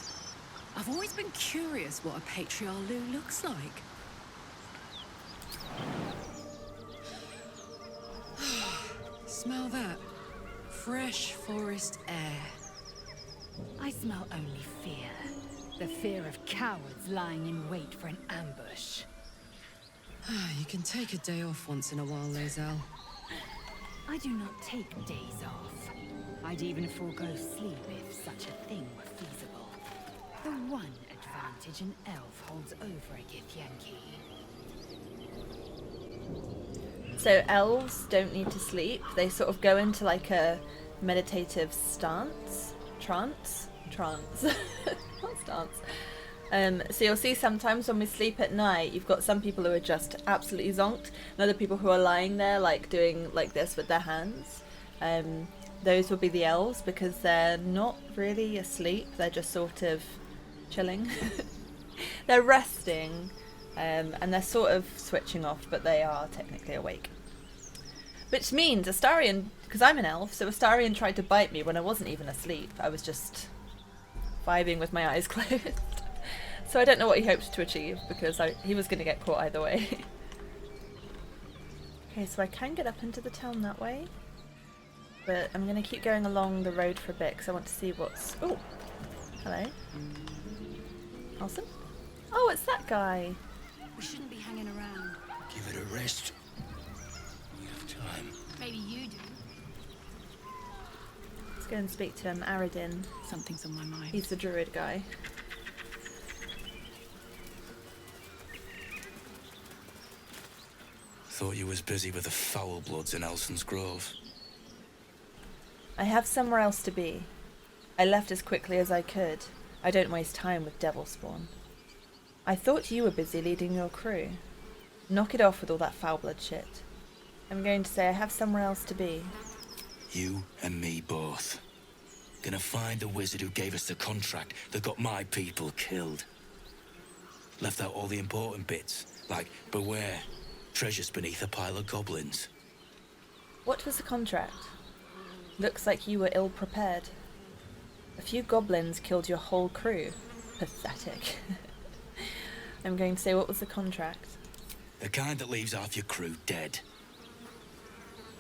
I've always been curious what a patriarch looks like. Smell that. Fresh forest air. I smell only fear. The fear of cowards lying in wait for an ambush. You can take a day off once in a while, Lae'zel. I do not take days off. I'd even forego sleep if such a thing were feasible. The one advantage an elf holds over a Githyanki. So elves don't need to sleep. They sort of go into like a meditative trance. Not stance. So you'll see sometimes when we sleep at night, you've got some people who are just absolutely zonked, and other people who are lying there like doing like this with their hands. Those will be the elves because they're not really asleep. They're just sort of chilling. They're resting, and they're sort of switching off, but they are technically awake. Which means Astarion, because I'm an elf, so Astarion tried to bite me when I wasn't even asleep. I was just vibing with my eyes closed. So I don't know what he hoped to achieve, because he was going to get caught either way. Okay, so I can get up into the town that way. But I'm going to keep going along the road for a bit, because I want to see what's... Oh! Hello. Awesome. Oh, it's that guy. We shouldn't be hanging around. Give it a rest. We have time. Maybe you do. Let's go and speak to him, Aradin. Something's on my mind. He's the druid guy. Thought you was busy with the foul bloods in Elson's Grove. I have somewhere else to be. I left as quickly as I could. I don't waste time with devil spawn. I thought you were busy leading your crew. Knock it off with all that foul blood shit. I'm going to say I have somewhere else to be. You and me both. Gonna find the wizard who gave us the contract that got my people killed. Left out all the important bits, like beware, treasures beneath a pile of goblins. What was the contract? Looks like you were ill prepared. A few goblins killed your whole crew. Pathetic. I'm going to say, what was the contract? The kind that leaves half your crew dead.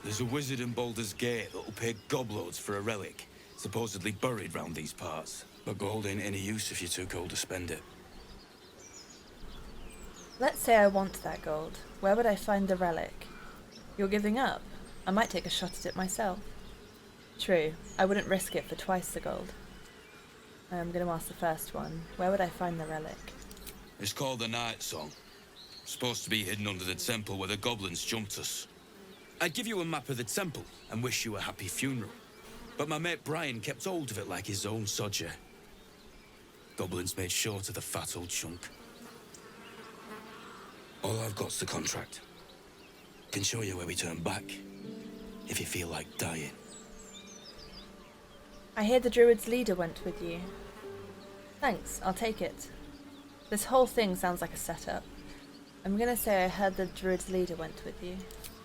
There's a wizard in Baldur's Gate that'll pay gobloads for a relic, supposedly buried round these parts. But gold ain't any use if you're too cold to spend it. Let's say I want that gold. Where would I find the relic? You're giving up? I might take a shot at it myself. True, I wouldn't risk it for twice the gold. I'm going to ask the first one. Where would I find the relic? It's called the Night Song. Supposed to be hidden under the temple where the goblins jumped us. I'd give you a map of the temple and wish you a happy funeral. But my mate Brian kept hold of it like his own sodger. Goblins made short of the fat old chunk. All I've got's the contract. Can show you where we turn back, if you feel like dying. I hear the druid's leader went with you. Thanks, I'll take it. This whole thing sounds like a setup. I'm gonna say I heard the druid's leader went with you.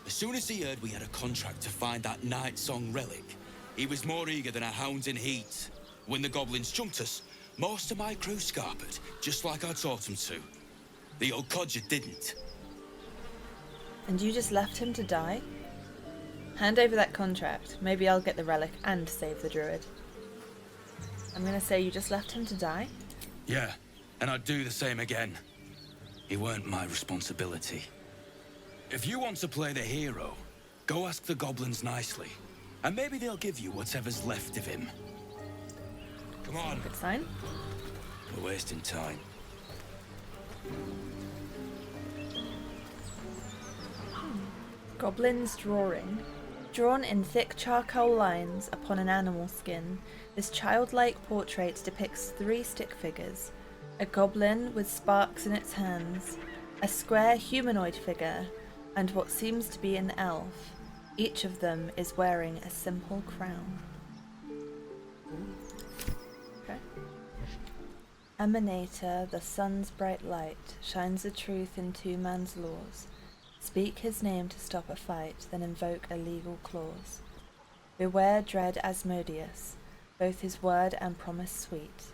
As soon as he heard we had a contract to find that Night Song relic, he was more eager than a hound in heat. When the goblins jumped us, most of my crew scarpered, just like I taught them to. The old codger didn't. And you just left him to die? Hand over that contract. Maybe I'll get the relic and save the druid. I'm gonna say you just left him to die? Yeah, and I'd do the same again. He weren't my responsibility. If you want to play the hero, go ask the goblins nicely, and maybe they'll give you whatever's left of him. Come on. Good sign. We're wasting time. Goblin's drawing. Drawn in thick charcoal lines upon an animal skin, this childlike portrait depicts 3 stick figures. A goblin with sparks in its hands, a square humanoid figure, and what seems to be an elf. Each of them is wearing a simple crown. Okay. Emanator, the sun's bright light, shines the truth into man's laws. Speak his name to stop a fight, then invoke a legal clause. Beware dread Asmodeus, both his word and promise sweet,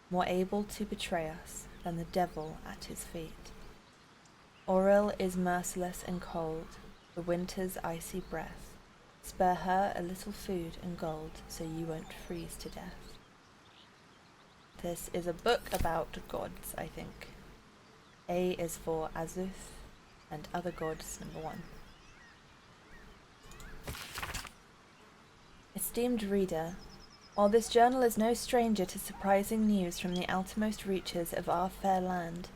more able to betray us than the devil at his feet. Auril is merciless and cold, the winter's icy breath. Spare her a little food and gold, so you won't freeze to death. This is a book about gods, I think. A is for Azuth, and other gods, #1. Esteemed reader, while this journal is no stranger to surprising news from the outermost reaches of our fair land,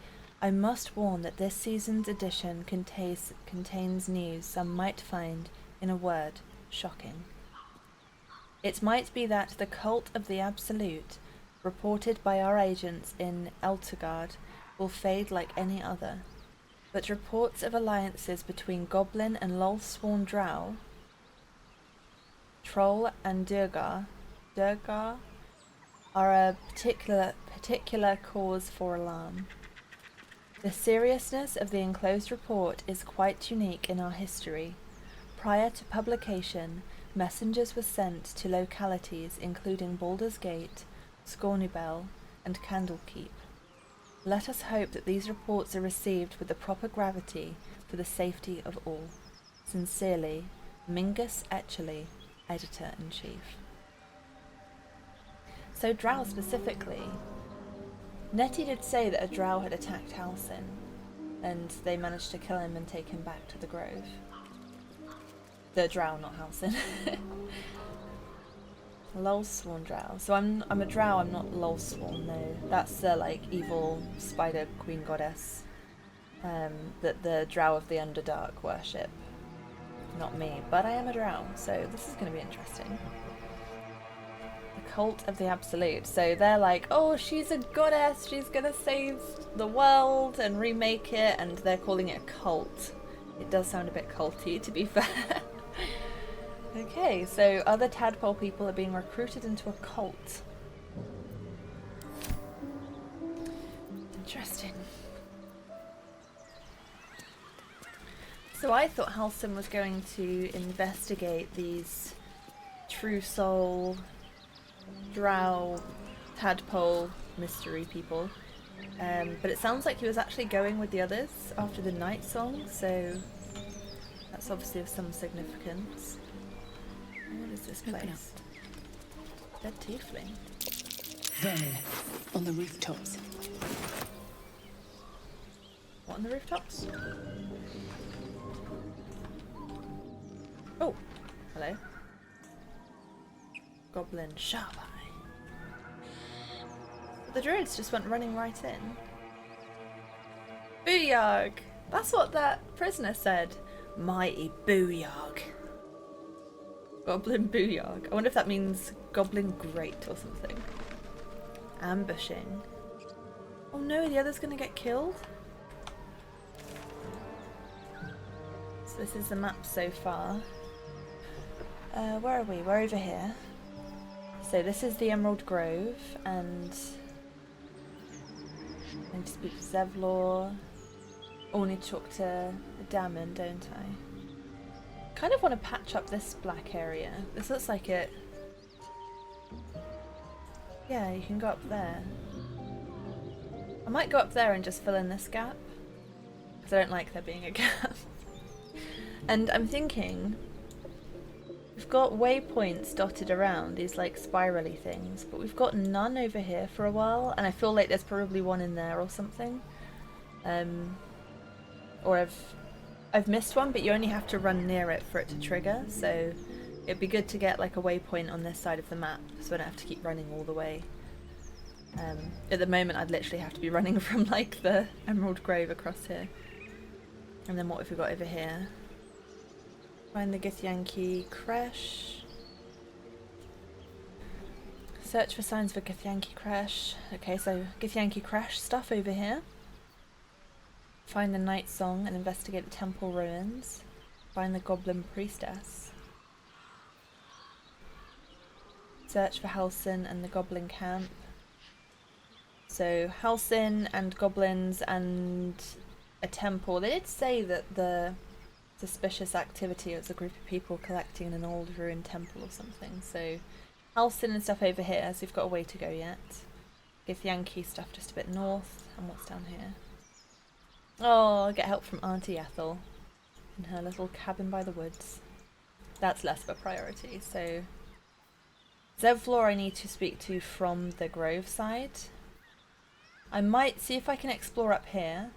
I must warn that this season's edition contains news some might find, in a word, shocking. It might be that the cult of the Absolute, reported by our agents in Elturgard, will fade like any other. But reports of alliances between Goblin and Lulsworn Drow, Troll and Durgar are a particular cause for alarm. The seriousness of the enclosed report is quite unique in our history. Prior to publication, messengers were sent to localities including Baldur's Gate, Scornubel, and Candlekeep. Let us hope that these reports are received with the proper gravity for the safety of all. Sincerely, Mingus Etchley, Editor-in-Chief. So Drow specifically. Nettie did say that a Drow had attacked Halsin, and they managed to kill him and take him back to the Grove. The Drow, not Halsin. Lulsworn Drow. So I'm a Drow, I'm not Lulsworn, no. That's the evil spider queen goddess that the Drow of the Underdark worship. Not me, but I am a Drow, so this is going to be interesting. The cult of the Absolute. So they're like, oh, she's a goddess, she's going to save the world and remake it, and they're calling it a cult. It does sound a bit culty, to be fair. Okay, so other tadpole people are being recruited into a cult. Interesting. So I thought Halsin was going to investigate these true soul, drow, tadpole mystery people. But it sounds like he was actually going with the others after the night song, so That's obviously of some significance. What is this Open place? Dead tiefling. Vermin. On the rooftops. What on the rooftops? Oh, hello. Goblin sharp eye. The druids just went running right in. Booyarg! That's what that prisoner said. Mighty booyarg. Goblin booyarg. I wonder if that means goblin great or something. Ambushing. Oh no, the other's gonna get killed? So this is the map so far. Where are we? We're over here. So this is the Emerald Grove, and I need to speak to Zevlor. Oh, I need to talk to Damon, don't I? Kind of want to patch up this black area. This looks like it. Yeah, you can go up there. I might go up there and just fill in this gap, because I don't like there being a gap. And I'm thinking, we've got waypoints dotted around, these like spirally things, but we've got none over here for a while, and I feel like there's probably one in there or something. Or I've missed one, but you only have to run near it for it to trigger, so it'd be good to get like a waypoint on this side of the map, so I don't have to keep running all the way. At the moment I'd literally have to be running from like the Emerald Grove across here. And then what have we got over here? Find the Githyanki Crash. Search for signs for Githyanki Crash. Okay, so Githyanki Crash stuff over here. Find the Night Song and investigate the temple ruins. Find the Goblin Priestess. Search for Halsin and the Goblin Camp. So Halsin and goblins and a temple. They did say that the suspicious activity was a group of people collecting in an old ruined temple or something. So Halsin and stuff over here, so we've got a way to go yet. Githyanki stuff just a bit north. And what's down here? Oh, I'll get help from Auntie Ethel in her little cabin by the woods. That's less of a priority. So Zevlor I need to speak to from the Grove side. I might see if I can explore up here.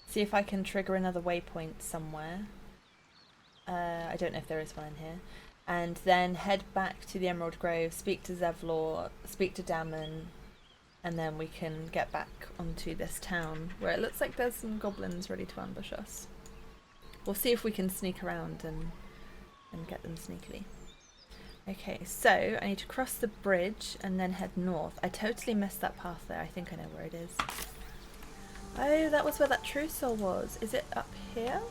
See if I can trigger another waypoint somewhere. I don't know if there is one in here. And then head back to the Emerald Grove, speak to Zevlor, speak to Damon, and then we can get back onto this town where it looks like there's some goblins ready to ambush us. We'll see if we can sneak around and get them sneakily. Okay, so I need to cross the bridge and then head north. I totally missed that path there. I think I know where it is. Oh, that was where that true soul was. Is it up here?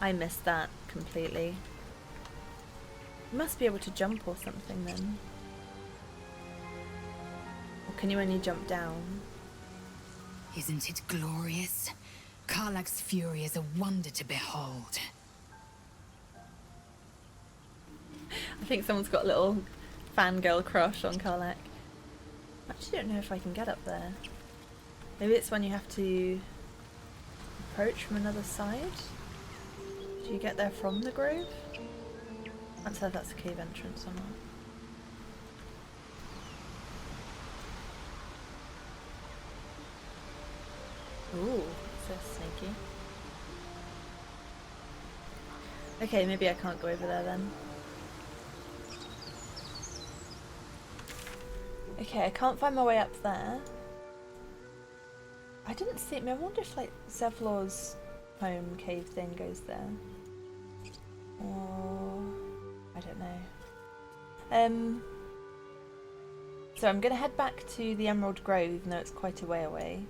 I missed that completely. You must be able to jump or something then. Or can you only jump down? Isn't it glorious? Karlach's fury is a wonder to behold. I think someone's got a little fangirl crush on Karlach. I actually don't know if I can get up there. Maybe it's one you have to approach from another side? Do you get there from the grove? I can't tell if that's a cave entrance or not. Ooh, so sneaky. Okay, maybe I can't go over there then. Okay, I can't find my way up there. I didn't see it. I wonder if like Zevlor's home cave thing goes there. Or I don't know. So I'm gonna head back to the Emerald Grove, even though it's quite a way away.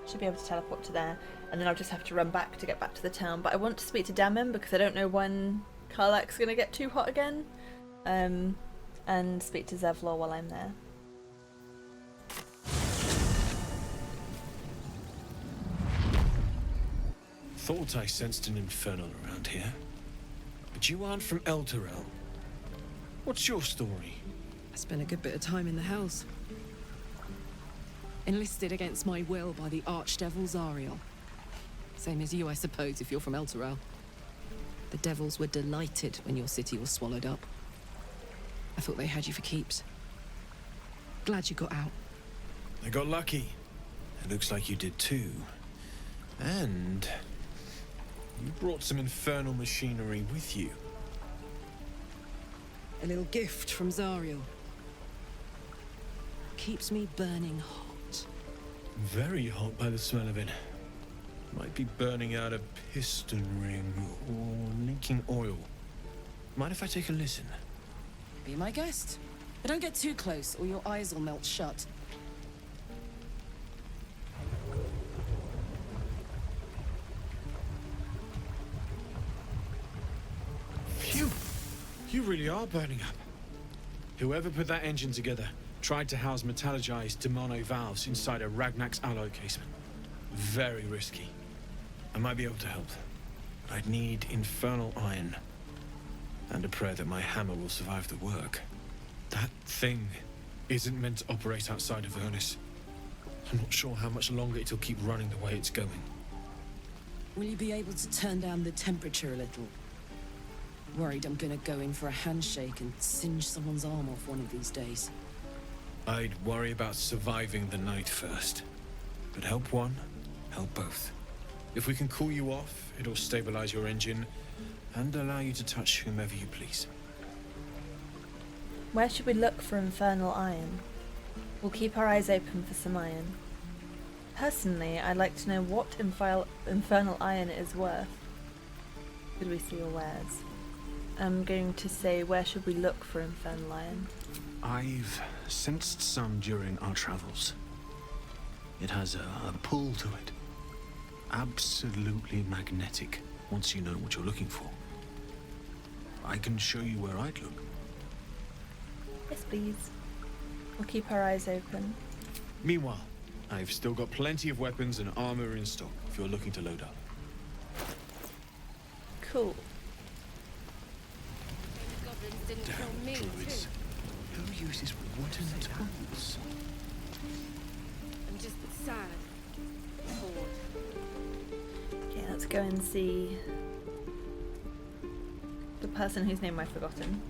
Should be able to teleport to there, and then I'll just have to run back to get back to the town. But I want to speak to Damon because I don't know when Karlach's gonna get too hot again. And speak to Zevlor while I'm there. Thought I sensed an infernal around here. But you aren't from Elturel. What's your story? I spent a good bit of time in the house. Enlisted against my will by the Archdevil Zariel. Same as you, I suppose, if you're from Elturel. The devils were delighted when your city was swallowed up. I thought they had you for keeps. Glad you got out. I got lucky. It looks like you did too. And you brought some infernal machinery with you. A little gift from Zariel. Keeps me burning hot. Very hot by the smell of it. Might be burning out a piston ring or leaking oil. Mind if I take a listen? Be my guest. But don't get too close or your eyes will melt shut. Phew! You really are burning up. Whoever put that engine together tried to house metallogized Demono valves inside a Ragnak's alloy casement. Very risky. I might be able to help. I'd need infernal iron. And a prayer that my hammer will survive the work. That thing isn't meant to operate outside of Vernus. I'm not sure how much longer it'll keep running the way it's going. Will you be able to turn down the temperature a little? Worried I'm gonna go in for a handshake and singe someone's arm off one of these days. I'd worry about surviving the night first. But help one, help both. If we can cool you off, it'll stabilize your engine and allow you to touch whomever you please. Where should we look for infernal iron? We'll keep our eyes open for some iron. Personally, I'd like to know what infernal iron is worth. Could we see your wares? I'm going to say, where should we look for infernal iron? I've sensed some during our travels. It has a pull to it. Absolutely magnetic, once you know what you're looking for. I can show you where I'd look. Yes, please. We'll keep our eyes open. Meanwhile, I've still got plenty of weapons and armor in stock if you're looking to load up. Cool. Damn druids. Who uses wooden tools? I'm just sad. Bored. Okay, let's go and see the person whose name I've forgotten.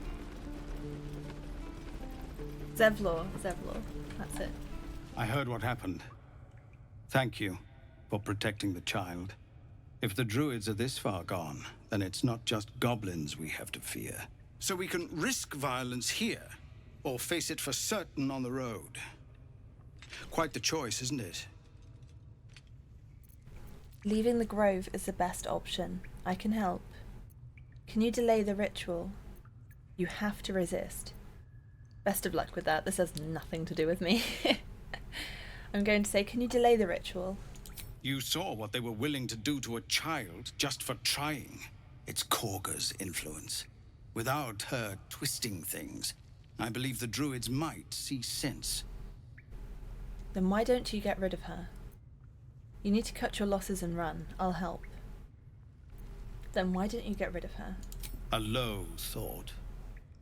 Zevlor. That's it. I heard what happened. Thank you for protecting the child. If the druids are this far gone, then it's not just goblins we have to fear. So we can risk violence here, or face it for certain on the road. Quite the choice, isn't it? Leaving the grove is the best option. I can help. Can you delay the ritual? You have to resist. Best of luck with that. This has nothing to do with me. I'm going to say, can you delay the ritual? You saw what they were willing to do to a child just for trying. It's Korga's influence. Without her twisting things, I believe the druids might see sense. Then why don't you get rid of her? You need to cut your losses and run. I'll help. Then why don't you get rid of her? A low thought.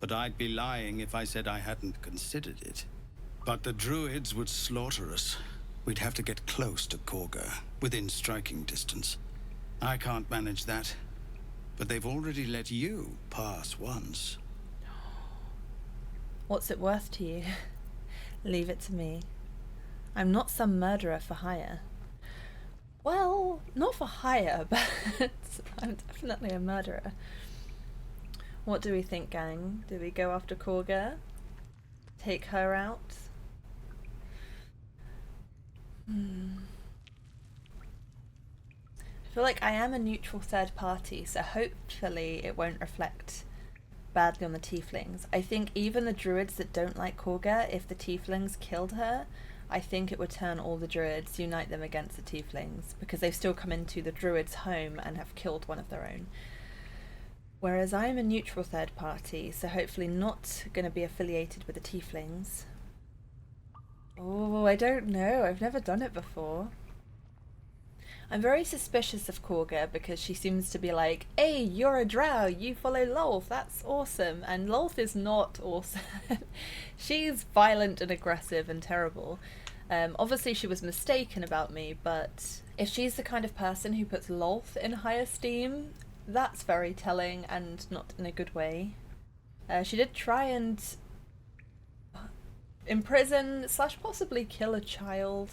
But I'd be lying if I said I hadn't considered it. But the druids would slaughter us. We'd have to get close to Korga, within striking distance. I can't manage that. But they've already let you pass once. What's it worth to you? Leave it to me. I'm not some murderer for hire. Well, not for hire, but I'm definitely a murderer. What do we think, gang? Do we go after Korga? Take her out? I feel like I am a neutral third party, so hopefully it won't reflect badly on the tieflings. I think even the druids that don't like Korga, if the tieflings killed her, I think it would turn all the druids, unite them against the tieflings, because they've still come into the druids' home and have killed one of their own. Whereas I am a neutral third party, so hopefully not going to be affiliated with the tieflings. Oh, I don't know. I've never done it before. I'm very suspicious of Korga because she seems to be like, hey, you're a drow, you follow Lolth, that's awesome. And Lolth is not awesome. She's violent and aggressive and terrible. Obviously she was mistaken about me, but if she's the kind of person who puts Lolth in high esteem, that's very telling and not in a good way. She did try and imprison / possibly kill a child,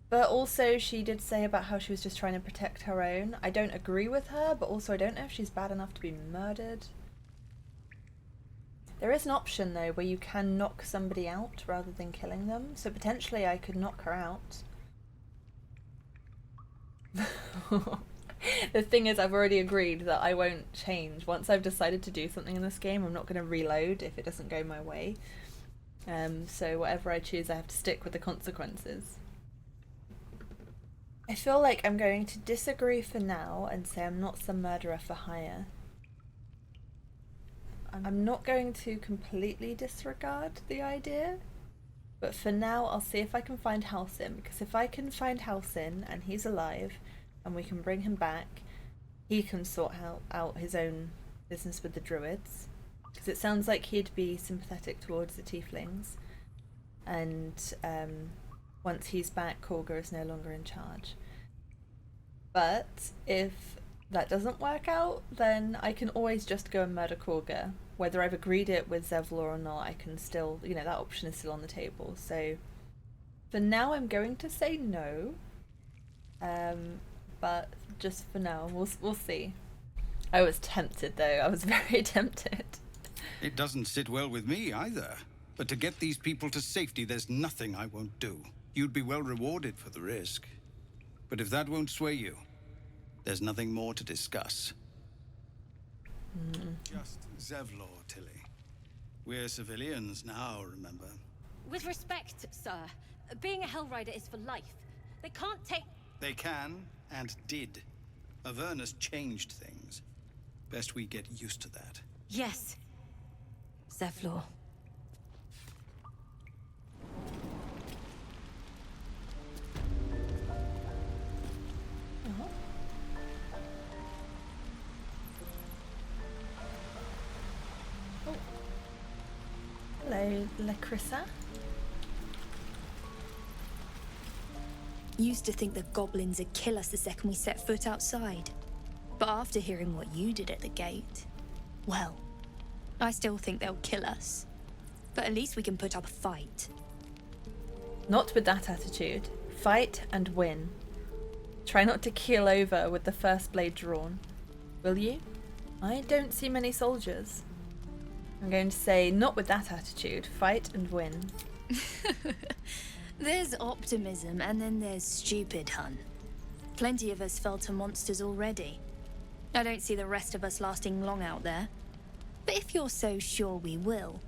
but also she did say about how she was just trying to protect her own. I don't agree with her, but also I don't know if she's bad enough to be murdered. There is an option though where you can knock somebody out rather than killing them, so potentially I could knock her out. The thing is, I've already agreed that I won't change. Once I've decided to do something in this game, I'm not going to reload if it doesn't go my way. So whatever I choose, I have to stick with the consequences. I feel like I'm going to disagree for now and say I'm not some murderer for hire. I'm not going to completely disregard the idea, but for now I'll see if I can find Halsin, because if I can find Halsin and he's alive and we can bring him back, he can sort out his own business with the druids, because it sounds like he'd be sympathetic towards the tieflings, and once he's back, Korga is no longer in charge. But if that doesn't work out, then I can always just go and murder Korga. Whether I've agreed it with Zevlor or not, I can still, you know, that option is still on the table. So for now I'm going to say no, but just for now, we'll see. I was tempted though, I was very tempted. It doesn't sit well with me either. But to get these people to safety, there's nothing I won't do. You'd be well rewarded for the risk. But if that won't sway you, there's nothing more to discuss. Just Zevlor, Tilly. We're civilians now, remember? With respect, sir, being a Hellrider is for life. They can't take... They can, and did. Avernus changed things. Best we get used to that. Yes. Zevlor. Hello, Lacrissa. Used to think the goblins would kill us the second we set foot outside. But after hearing what you did at the gate, well, I still think they'll kill us. But at least we can put up a fight. Not with that attitude. Fight and win. Try not to keel over with the first blade drawn. Will you? I don't see many soldiers. I'm going to say, not with that attitude. Fight and win. There's optimism, and then there's stupid, hun. Plenty of us fell to monsters already. I don't see the rest of us lasting long out there. But if you're so sure we will,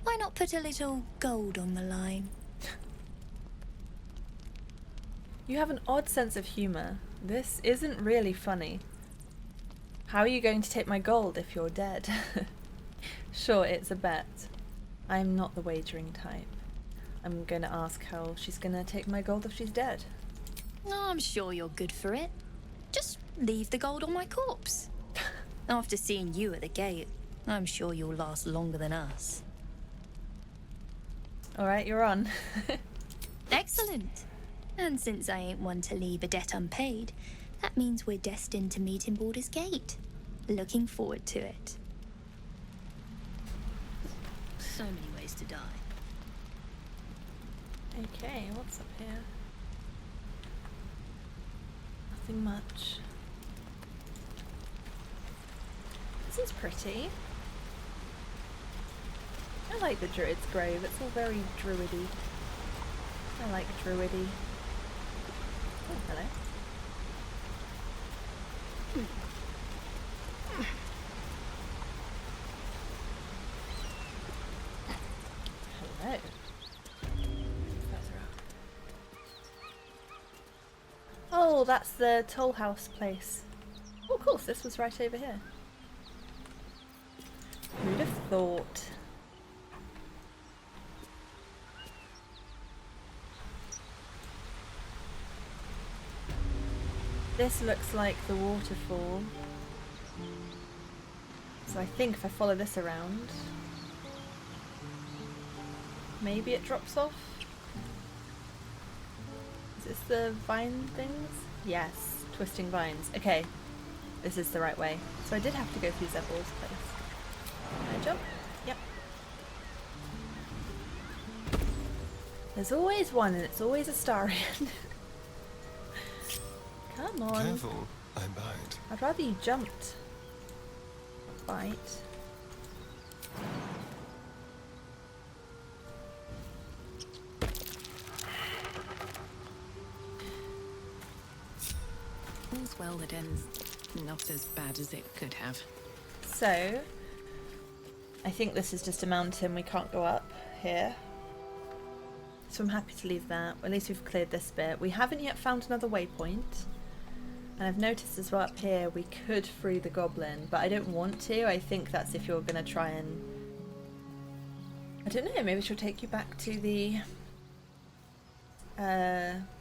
why not put a little gold on the line? You have an odd sense of humour. This isn't really funny. How are you going to take my gold if you're dead? Sure, it's a bet. I'm not the wagering type. I'm going to ask how she's going to take my gold if she's dead. Oh, I'm sure you're good for it. Just leave the gold on my corpse. After seeing you at the gate, I'm sure you'll last longer than us. Alright, you're on. Excellent. And since I ain't one to leave a debt unpaid, that means we're destined to meet in Baldur's Gate. Looking forward to it. So many ways to die. Okay, what's up here? Nothing much. This is pretty. I like the Druid's Grove, it's all very druidy. I like druidy. Oh, hello. Hello. Oh, that's the Toll House place. Oh, of course, this was right over here. Who'd have thought? This looks like the waterfall. So I think if I follow this around, maybe it drops off. this the vine things? Yes, twisting vines. Okay, this is the right way. So I did have to go through Zeppel's place. Can I jump? Yep. There's always one, and it's always a Starian. Come on. Careful, I bite. I'd rather you jumped. Bite. All's well that ends not as bad as it could have. So, I think this is just a mountain. We can't go up here. So I'm happy to leave that. At least we've cleared this bit. We haven't yet found another waypoint. And I've noticed as well up here we could free the goblin, but I don't want to. I think that's if you're going to try and... I don't know, maybe she'll take you back to the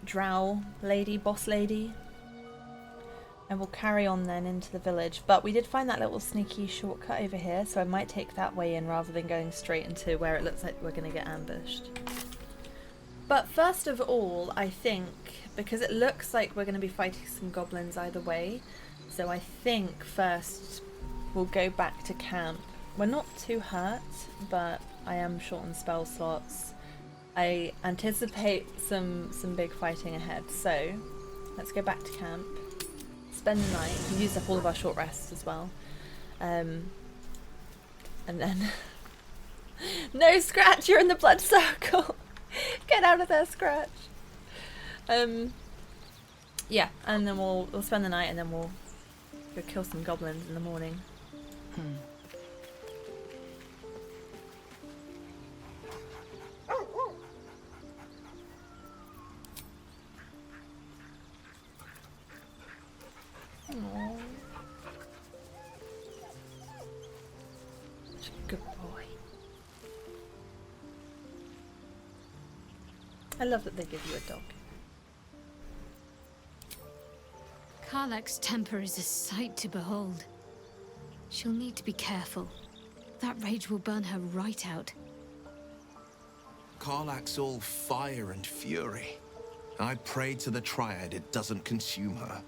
drow lady, boss lady. And we'll carry on then into the village. But we did find that little sneaky shortcut over here, so I might take that way in rather than going straight into where it looks like we're going to get ambushed. But first of all, I think, because it looks like we're going to be fighting some goblins either way, so I think first we'll go back to camp. We're not too hurt, but I am short on spell slots. I anticipate some big fighting ahead, so let's go back to camp. Spend the night. We used up all of our short rests as well. And then... No, Scratch! You're in the blood circle! Get out of there, Scratch! Yeah, and then we'll spend the night and then we'll go kill some goblins in the morning. Aww. Such a good boy. I love that they give you a dog. Karlak's temper is a sight to behold. She'll need to be careful. That rage will burn her right out. Karlak's all fire and fury. I pray to the Triad it doesn't consume her.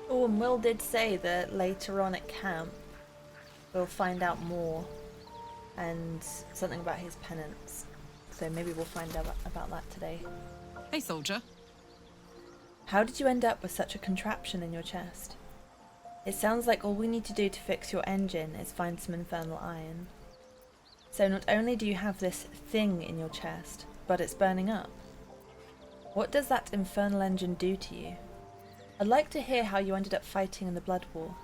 Oh, and Will did say that later on at camp we'll find out more and something about his penance. So maybe we'll find out about that today. Hey, soldier. How did you end up with such a contraption in your chest? It sounds like all we need to do to fix your engine is find some infernal iron. So not only do you have this thing in your chest, but it's burning up. What does that infernal engine do to you? I'd like to hear how you ended up fighting in the Blood War.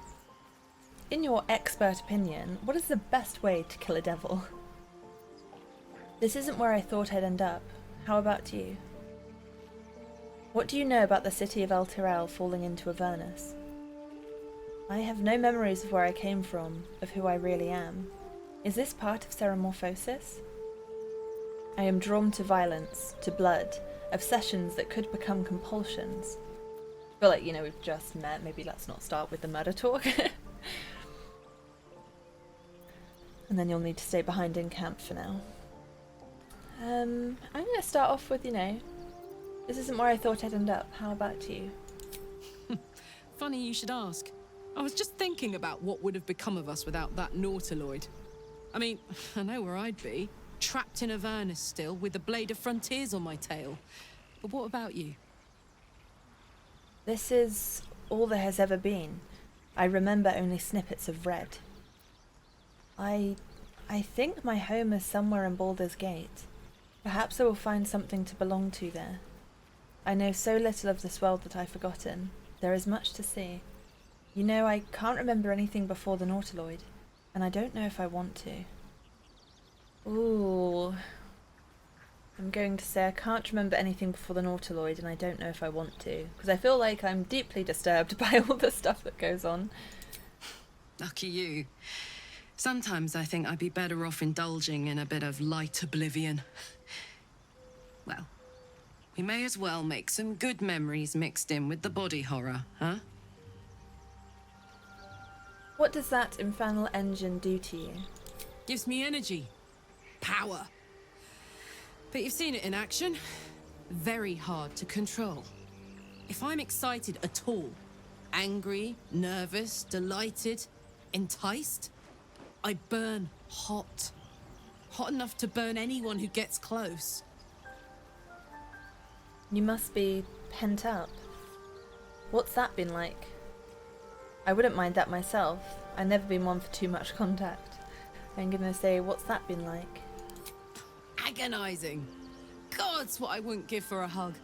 In your expert opinion, what is the best way to kill a devil? This isn't where I thought I'd end up. How about you? What do you know about the city of El Tyrell falling into Avernus? I have no memories of where I came from, of who I really am. Is this part of Ceramorphosis? I am drawn to violence, to blood, obsessions that could become compulsions. I feel like, you know, we've just met, maybe let's not start with the murder talk. And then you'll need to stay behind in camp for now. I'm going to start off with, you know, this isn't where I thought I'd end up. How about you? Funny you should ask. I was just thinking about what would have become of us without that Nautiloid. I mean, I know where I'd be. Trapped in Avernus still, with the Blade of Frontiers on my tail. But what about you? This is all there has ever been. I remember only snippets of red. I think my home is somewhere in Baldur's Gate. Perhaps I will find something to belong to there. I know so little of this world that I've forgotten. There is much to see. You know, I can't remember anything before the Nautiloid, and I don't know if I want to. Ooh. I'm going to say I can't remember anything before the Nautiloid, and I don't know if I want to, because I feel like I'm deeply disturbed by all the stuff that goes on. Lucky you. Sometimes I think I'd be better off indulging in a bit of light oblivion. Well, we may as well make some good memories mixed in with the body horror, huh? What does that infernal engine do to you? Gives me energy. power. But you've seen it in action. Very hard to control. If I'm excited at all, angry, nervous, delighted, enticed, I burn hot. Hot enough to burn anyone who gets close. You must be pent up. What's that been like? I wouldn't mind that myself. I've never been one for too much contact. I'm gonna say, what's that been like? Agonizing. God's what I wouldn't give for a hug.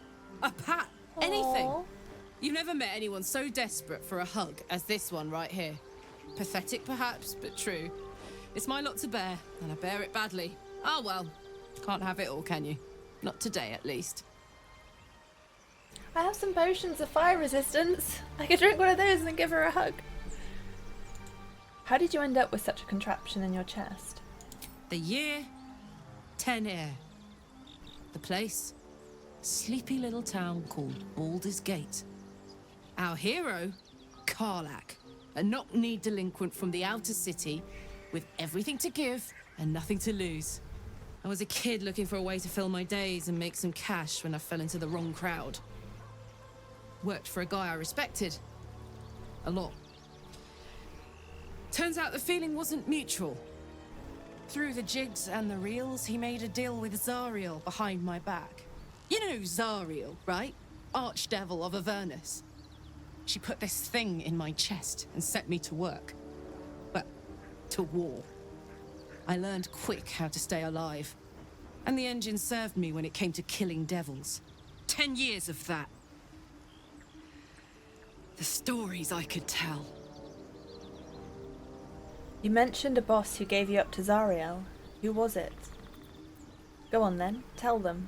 A pat. Anything. Aww. You've never met anyone so desperate for a hug as this one right here. Pathetic perhaps, but true. It's my lot to bear, and I bear it badly. Oh well. Can't have it all, can you? Not today, at least. I have some potions of fire resistance. I could drink one of those and give her a hug. How did you end up with such a contraption in your chest? The year, 10 air. The place, sleepy little town called Baldur's Gate. Our hero, Karlak, a knock-knee delinquent from the outer city with everything to give and nothing to lose. I was a kid looking for a way to fill my days and make some cash when I fell into the wrong crowd. Worked for a guy I respected. A lot. Turns out the feeling wasn't mutual. Through the jigs and the reels, he made a deal with Zariel behind my back. You know Zariel, right? Archdevil of Avernus. She put this thing in my chest and set me to work. But to war. I learned quick how to stay alive. And the engine served me when it came to killing devils. 10 years of that. The stories I could tell. You mentioned a boss who gave you up to Zariel. Who was it? Go on then, tell them.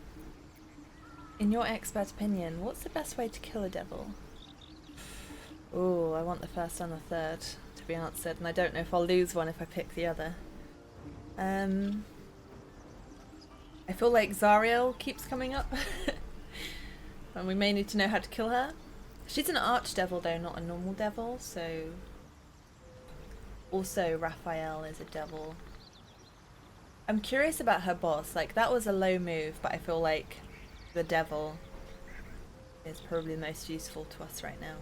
In your expert opinion, what's the best way to kill a devil? Ooh, I want the first and the third to be answered, and I don't know if I'll lose one if I pick the other. I feel like Zariel keeps coming up. And we may need to know how to kill her. She's an archdevil though, not a normal devil, so... Also, Raphael is a devil. I'm curious about her boss. Like, that was a low move, but I feel like the devil is probably the most useful to us right now.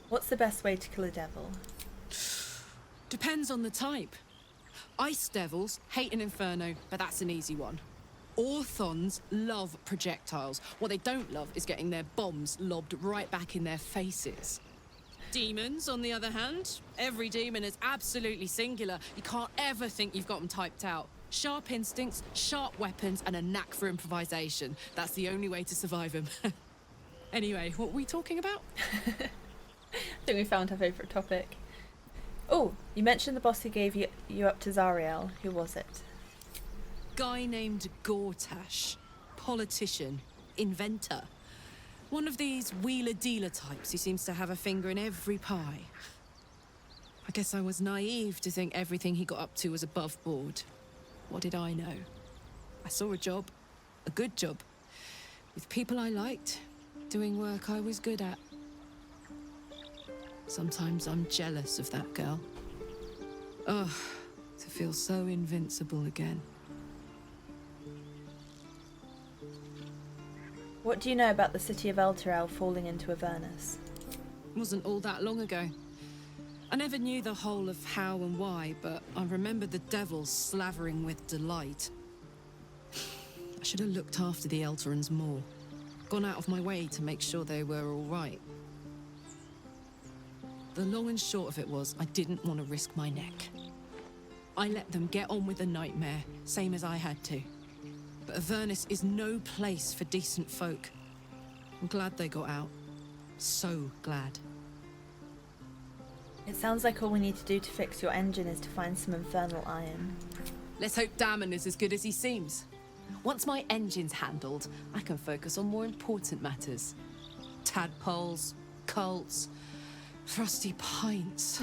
What's the best way to kill a devil? Depends on the type. Ice devils hate an inferno, but that's an easy one. Orthons love projectiles. What they don't love is getting their bombs lobbed right back in their faces. Demons, on the other hand, every demon is absolutely singular. You can't ever think you've got them typed out. Sharp instincts, sharp weapons, and a knack for improvisation. That's the only way to survive them. Anyway, what were we talking about? I think we found her favourite topic. Oh, you mentioned the boss who gave you up to Zariel. Who was it? Guy named Gortash. Politician. Inventor. One of these wheeler-dealer types who seems to have a finger in every pie. I guess I was naive to think everything he got up to was above board. What did I know? I saw a job. A good job. With people I liked. Doing work I was good at. Sometimes I'm jealous of that girl. Ugh, to feel so invincible again. What do you know about the city of Elturel falling into Avernus? It wasn't all that long ago. I never knew the whole of how and why, but I remember the devils slavering with delight. I should have looked after the Elturans more. Gone out of my way to make sure they were all right. The long and short of it was, I didn't want to risk my neck. I let them get on with the nightmare, same as I had to. But Avernus is no place for decent folk. I'm glad they got out. So glad. It sounds like all we need to do to fix your engine is to find some infernal iron. Let's hope Damon is as good as he seems. Once my engine's handled, I can focus on more important matters. Tadpoles, cults, frosty pints.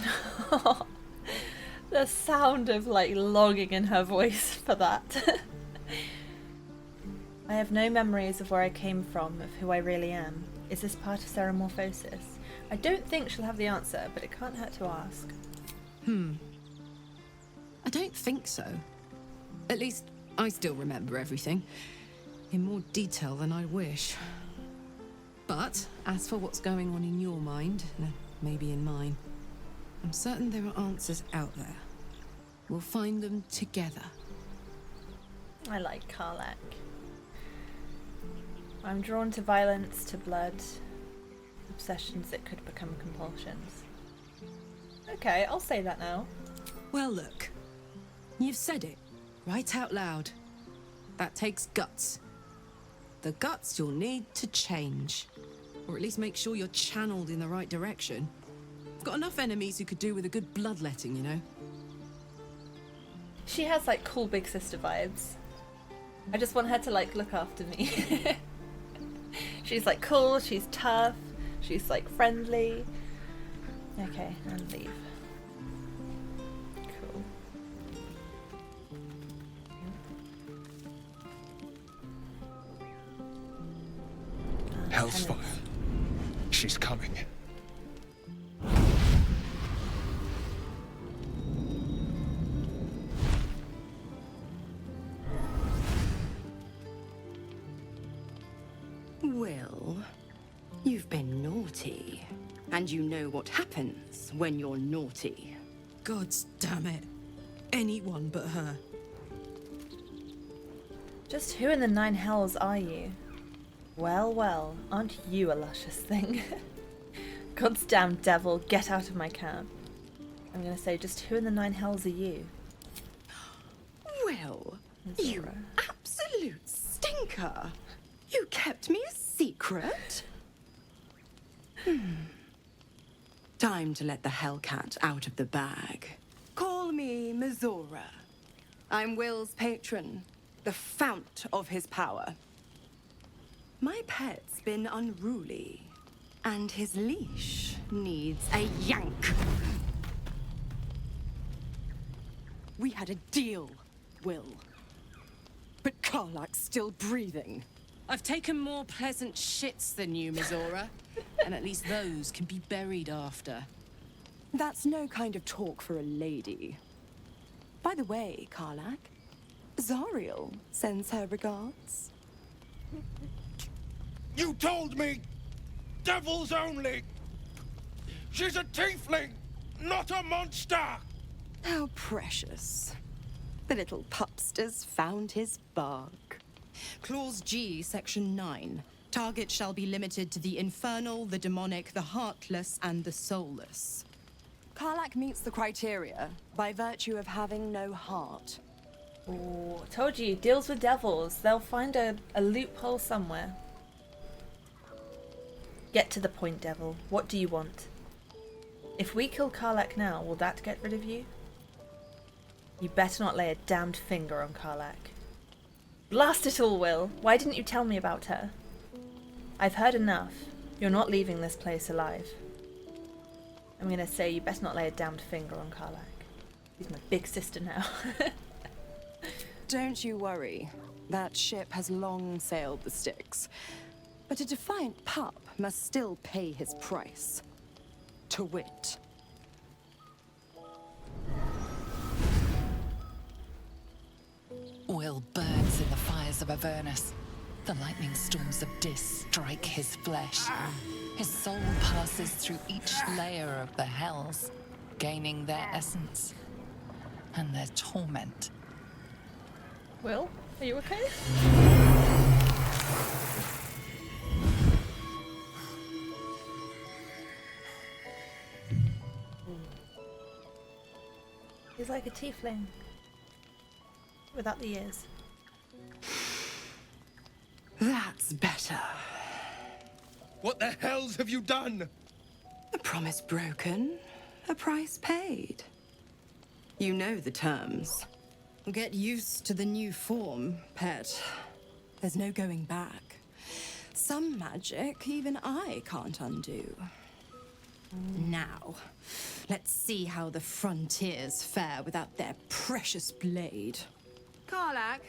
The sound of, like, longing in her voice for that. I have no memories of where I came from, of who I really am. Is this part of Ceramorphosis? I don't think she'll have the answer, but it can't hurt to ask. I don't think so. At least, I still remember everything. In more detail than I wish. But, as for what's going on in your mind, maybe in mine, I'm certain there are answers out there. We'll find them together. I like Karlak. I'm drawn to violence, to blood, obsessions that could become compulsions. Okay, I'll say that now. Well, look. You've said it, right out loud. That takes guts. The guts you'll need to change. Or at least make sure you're channeled in the right direction. I've got enough enemies who could do with a good bloodletting, you know? She has like cool big sister vibes. I just want her to like look after me. She's like cool, she's tough, she's like friendly. Okay, and leave. Cool. Hell's fire. She's coming. Will, you've been naughty. And you know what happens when you're naughty. Gods damn it. Anyone but her. Just who in the nine hells are you? Well, well, aren't you a luscious thing? God's damn devil, get out of my camp. I'm gonna say, just who in the nine hells are you? Will, you absolute stinker. You kept me a secret? Time to let the Hellcat out of the bag. Call me Mechzilla. I'm Will's patron, the fount of his power. My pet's been unruly, and his leash needs a yank. We had a deal, Will. But Karlak's still breathing. I've taken more pleasant shits than you, Mechzilla. And at least those can be buried after. That's no kind of talk for a lady. By the way, Karlak, Zariel sends her regards. You told me! Devils only! She's a tiefling, not a monster! How precious. The little pupster's found his bark. Clause G, Section 9. Target shall be limited to the infernal, the demonic, the heartless, and the soulless. Karlak meets the criteria by virtue of having no heart. Oh, told you, deals with devils. They'll find a loophole somewhere. Get to the point, devil. What do you want? If we kill Karlak now, will that get rid of you? You better not lay a damned finger on Karlak. Blast it all, Will. Why didn't you tell me about her? I've heard enough. You're not leaving this place alive. I'm gonna say you better not lay a damned finger on Karlak. She's my big sister now. Don't you worry. That ship has long sailed the Styx. But a defiant pup must still pay his price. To wit. Will burns in the fires of Avernus. The lightning storms of Dis strike his flesh. His soul passes through each layer of the hells, gaining their essence and their torment. Will, are you okay? He's like a tiefling. Without the ears. That's better. What the hells have you done? A promise broken, a price paid. You know the terms. Get used to the new form, pet. There's no going back. Some magic even I can't undo. Now, let's see how the frontiers fare without their precious blade. Karlak,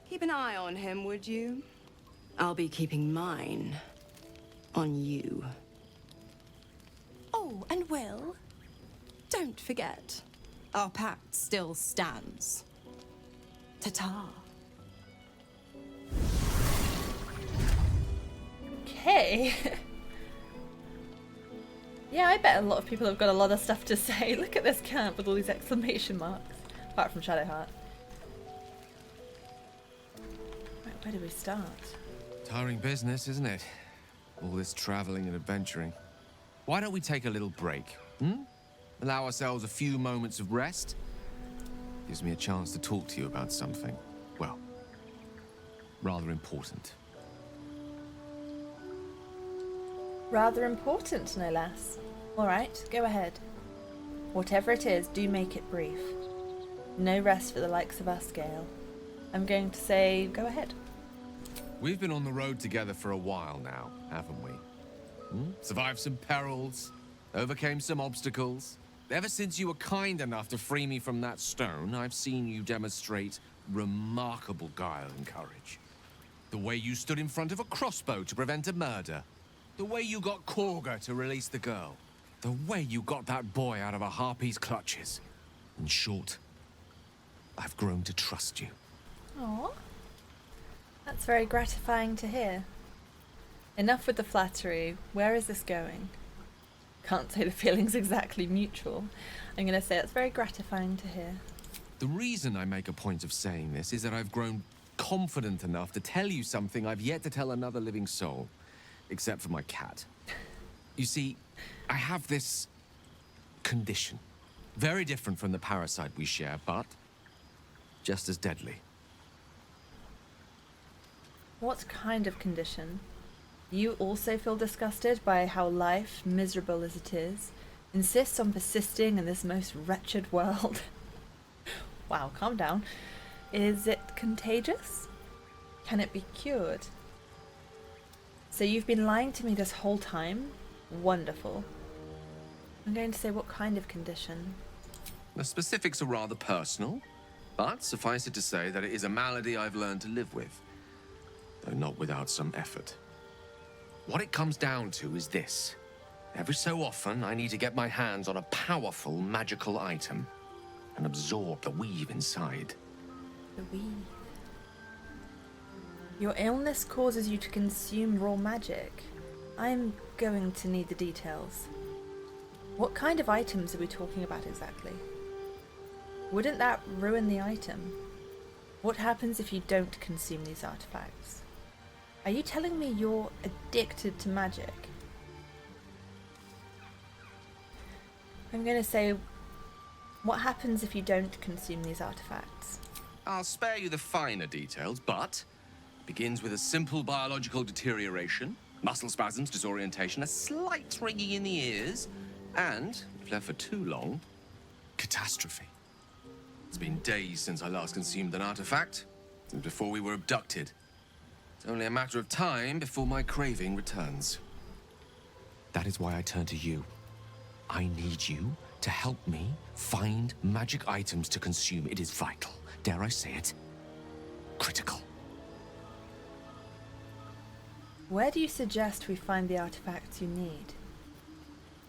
keep an eye on him, would you? I'll be keeping mine on you. Oh, and Will, don't forget, our pact still stands. Ta-ta. Okay. Yeah, I bet a lot of people have got a lot of stuff to say. Look at this camp with all these exclamation marks. Apart from Shadowheart. Right, where do we start? Tiring business, isn't it? All this traveling and adventuring. Why don't we take a little break? Allow ourselves a few moments of rest? Gives me a chance to talk to you about something, well, rather important. Rather important, no less. Alright, go ahead. Whatever it is, do make it brief. No rest for the likes of us, Gale. I'm going to say, go ahead. We've been on the road together for a while now, haven't we? Survived some perils, overcame some obstacles. Ever since you were kind enough to free me from that stone, I've seen you demonstrate remarkable guile and courage. The way you stood in front of a crossbow to prevent a murder. The way you got Korga to release the girl. The way you got that boy out of a harpy's clutches. In short, I've grown to trust you. Aww. That's very gratifying to hear. Enough with the flattery. Where is this going? Can't say the feeling's exactly mutual. I'm going to say it's very gratifying to hear. The reason I make a point of saying this is that I've grown confident enough to tell you something I've yet to tell another living soul. Except for my cat. You see, I have this condition. Very different from the parasite we share, but just as deadly. What kind of condition? You also feel disgusted by how life, miserable as it is, insists on persisting in this most wretched world? Wow, calm down. Is it contagious? Can it be cured? So you've been lying to me this whole time? Wonderful. I'm going to say, what kind of condition? The specifics are rather personal, but suffice it to say that it is a malady I've learned to live with, though not without some effort. What it comes down to is this. Every so often, I need to get my hands on a powerful magical item and absorb the weave inside. The weave. Your illness causes you to consume raw magic. I'm going to need the details. What kind of items are we talking about exactly? Wouldn't that ruin the item? What happens if you don't consume these artifacts? Are you telling me you're addicted to magic? I'm going to say, what happens if you don't consume these artifacts? I'll spare you the finer details, but it begins with a simple biological deterioration, muscle spasms, disorientation, a slight ringing in the ears, and, if left for too long, catastrophe. It's been days since I last consumed an artifact, since before we were abducted. It's only a matter of time before my craving returns. That is why I turn to you. I need you to help me find magic items to consume. It is vital. Dare I say it? Critical. Where do you suggest we find the artifacts you need?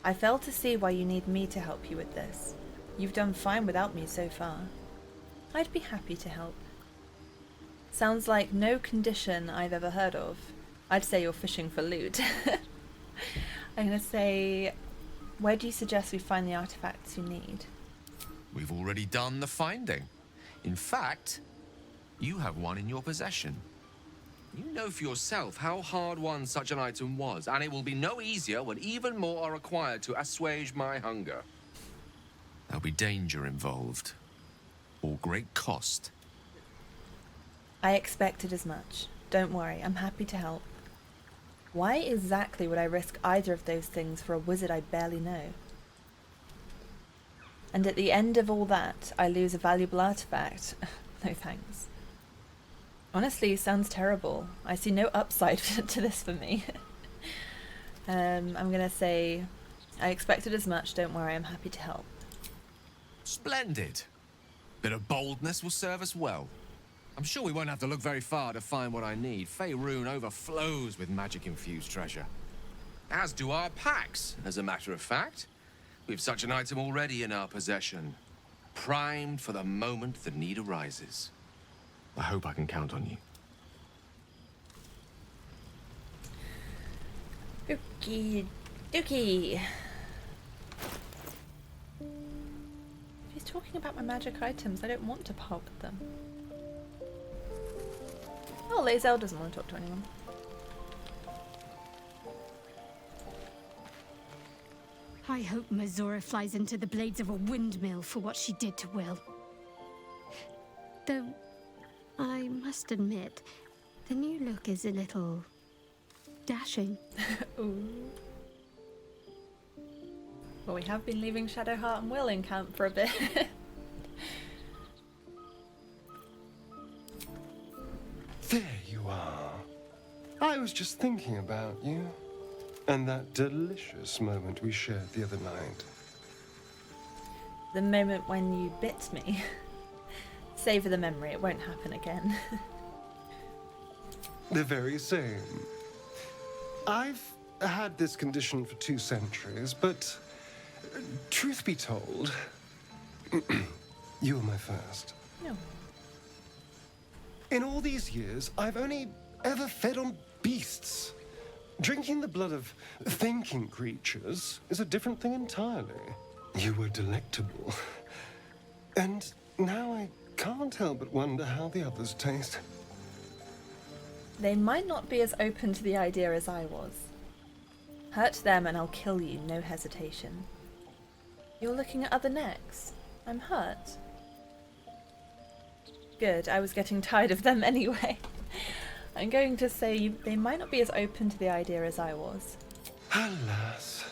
I fail to see why you need me to help you with this. You've done fine without me so far. I'd be happy to help. Sounds like no condition I've ever heard of. I'd say you're fishing for loot. I'm gonna say, where do you suggest we find the artifacts you need? We've already done the finding. In fact, you have one in your possession. You know for yourself how hard won such an item was, and it will be no easier when even more are required to assuage my hunger. There'll be danger involved, or great cost. I expected as much. Don't worry, I'm happy to help. Why exactly would I risk either of those things for a wizard I barely know? And at the end of all that, I lose a valuable artifact. No thanks. Honestly, sounds terrible. I see no upside to this for me. I'm gonna say, I expected as much, don't worry, I'm happy to help. Splendid. Bit of boldness will serve us well. I'm sure we won't have to look very far to find what I need. Faerun overflows with magic-infused treasure. As do our packs, as a matter of fact. We've such an item already in our possession. Primed for the moment the need arises. I hope I can count on you. Okie dokie. If he's talking about my magic items, I don't want to part with them. Oh, Lae'zel doesn't want to talk to anyone. I hope Mechzilla flies into the blades of a windmill for what she did to Will. Though, I must admit, the new look is a little dashing. Ooh. Well, we have been leaving Shadowheart and Will in camp for a bit. There you are. I was just thinking about you. And that delicious moment we shared the other night. The moment when you bit me. Savour the memory, it won't happen again. The very same. I've had this condition for 2 centuries, but truth be told, you were my first. No. In all these years, I've only ever fed on beasts. Drinking the blood of thinking creatures is a different thing entirely. You were delectable. And now I can't help but wonder how the others taste. They might not be as open to the idea as I was. Hurt them and I'll kill you, no hesitation. You're looking at other necks. I'm hurt. Good, I was getting tired of them anyway. I'm going to say they might not be as open to the idea as I was. Alas.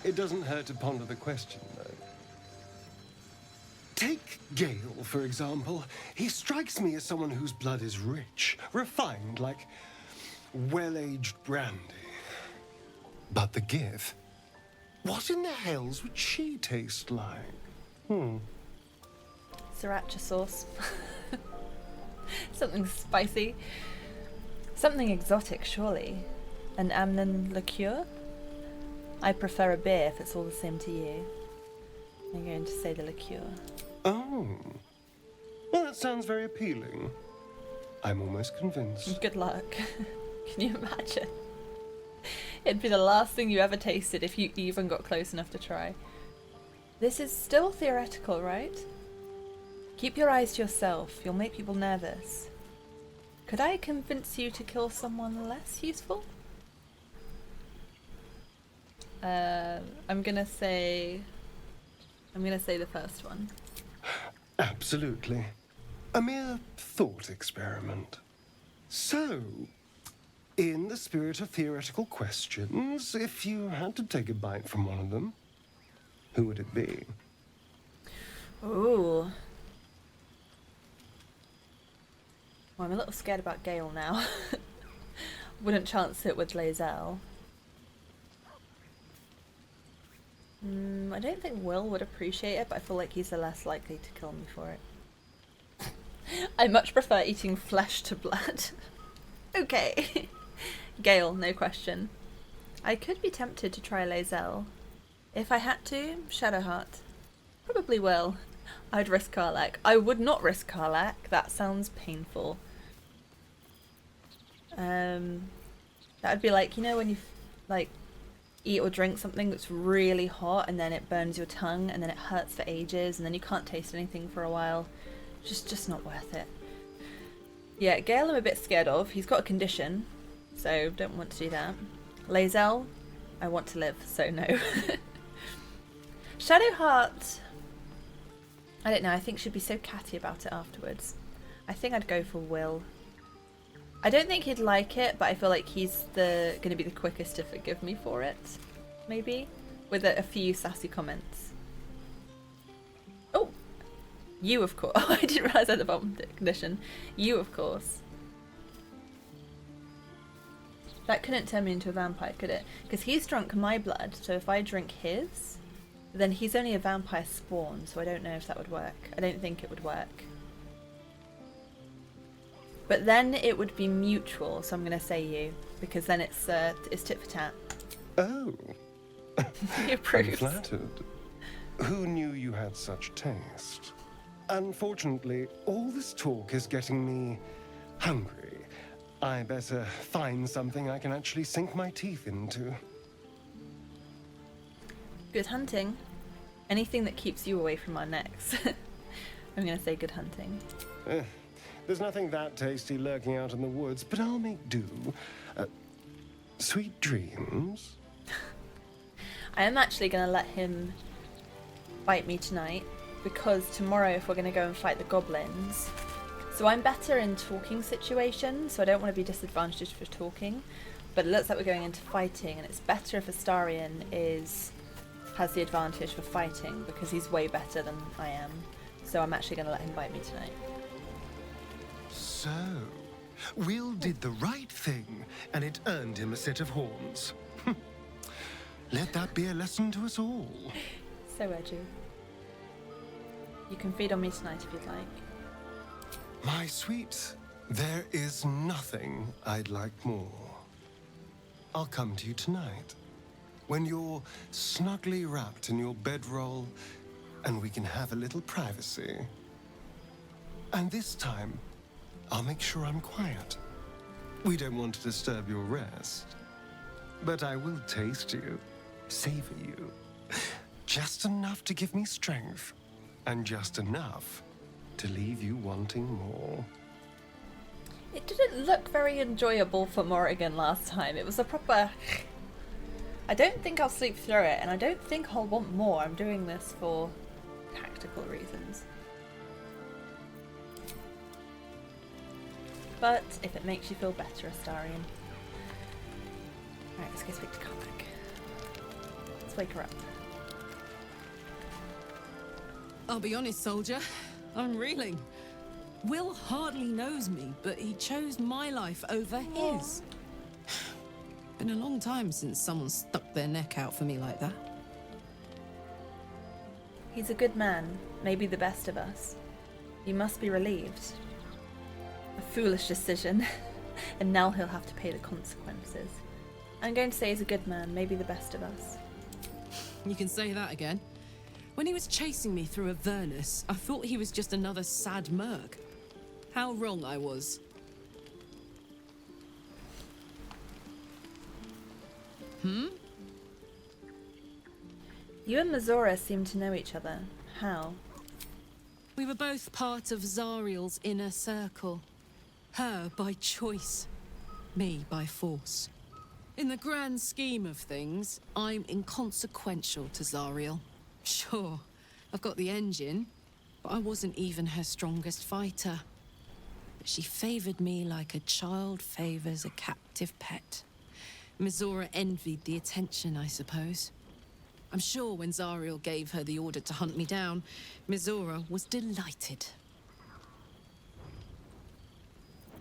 It doesn't hurt to ponder the question, though. Take Gale, for example. He strikes me as someone whose blood is rich, refined, like well-aged brandy. But the Gith? What in the hells would she taste like? Sriracha sauce. Something spicy. Something exotic, surely. An Amnon liqueur? I prefer a beer if it's all the same to you. I'm going to say the liqueur. Oh. Well, that sounds very appealing. I'm almost convinced. Good luck. Can you imagine? It'd be the last thing you ever tasted if you even got close enough to try. This is still theoretical, right? Keep your eyes to yourself. You'll make people nervous. Could I convince you to kill someone less useful? I'm gonna say the first one. Absolutely. A mere thought experiment. So, in the spirit of theoretical questions, if you had to take a bite from one of them, who would it be? Ooh. Well, I'm a little scared about Gale now. Wouldn't chance it with Lae'zel. I don't think Will would appreciate it, but I feel like he's the less likely to kill me for it. I much prefer eating flesh to blood. Okay. Gale, no question. I could be tempted to try Lae'zel. If I had to, Shadowheart. Probably will. I'd risk Karlach. I would not risk Karlach. That sounds painful. That would be like, you know, when you eat or drink something that's really hot and then it burns your tongue and then it hurts for ages and then you can't taste anything for a while. Just not worth it. Yeah, Gale I'm a bit scared of. He's got a condition, so don't want to do that. Lae'zel, I want to live, so no. Shadowheart, I don't know, I think she'd be so catty about it afterwards. I think I'd go for Will. I don't think he'd like it, but I feel like he's going to be the quickest to forgive me for it. Maybe? With a few sassy comments. Oh! You, of course. Oh, I didn't realise I had the bottom condition. You, of course. That couldn't turn me into a vampire, could it? Because he's drunk my blood, so if I drink his, then he's only a vampire spawn, so I don't know if that would work. I don't think it would work. But then it would be mutual, so I'm going to say you, because then it's tit for tat. Oh. He approves. I'm flattered. Who knew you had such taste? Unfortunately, all this talk is getting me hungry. I better find something I can actually sink my teeth into. Good hunting. Anything that keeps you away from our necks. I'm going to say good hunting. There's nothing that tasty lurking out in the woods, but I'll make do. Sweet dreams. I am actually going to let him fight me tonight, because tomorrow if we're going to go and fight the goblins, so I'm better in talking situations, so I don't want to be disadvantaged for talking, but it looks like we're going into fighting, and it's better if Astarion has the advantage for fighting, because he's way better than I am. So I'm actually going to let him bite me tonight. So, Will did the right thing, and it earned him a set of horns. Let that be a lesson to us all. So edgy. You can feed on me tonight if you'd like. My sweet, there is nothing I'd like more. I'll come to you tonight, when you're snugly wrapped in your bedroll, and we can have a little privacy. And this time, I'll make sure I'm quiet. We don't want to disturb your rest. But I will taste you, savor you, just enough to give me strength, and just enough to leave you wanting more. It didn't look very enjoyable for Morrigan last time. It was a proper... I don't think I'll sleep through it, and I don't think I'll want more. I'm doing this for tactical reasons. But if it makes you feel better, Astarion. Alright, let's go speak to Carltwinston. Let's wake her up. I'll be honest, soldier. I'm reeling. Will hardly knows me, but he chose my life over his. Been a long time since someone stuck their neck out for me like that. He's a good man, maybe the best of us. You must be relieved. A foolish decision, and now he'll have to pay the consequences. I'm going to say he's a good man, maybe the best of us. You can say that again. When he was chasing me through Avernus, I thought he was just another sad merc. How wrong I was. You and Mechzilla seem to know each other. How? We were both part of Zariel's inner circle. Her by choice, me by force. In the grand scheme of things, I'm inconsequential to Zariel. Sure, I've got the engine, but I wasn't even her strongest fighter. But she favored me like a child favors a captive pet. Mechzilla envied the attention, I suppose. I'm sure when Zariel gave her the order to hunt me down, Mechzilla was delighted.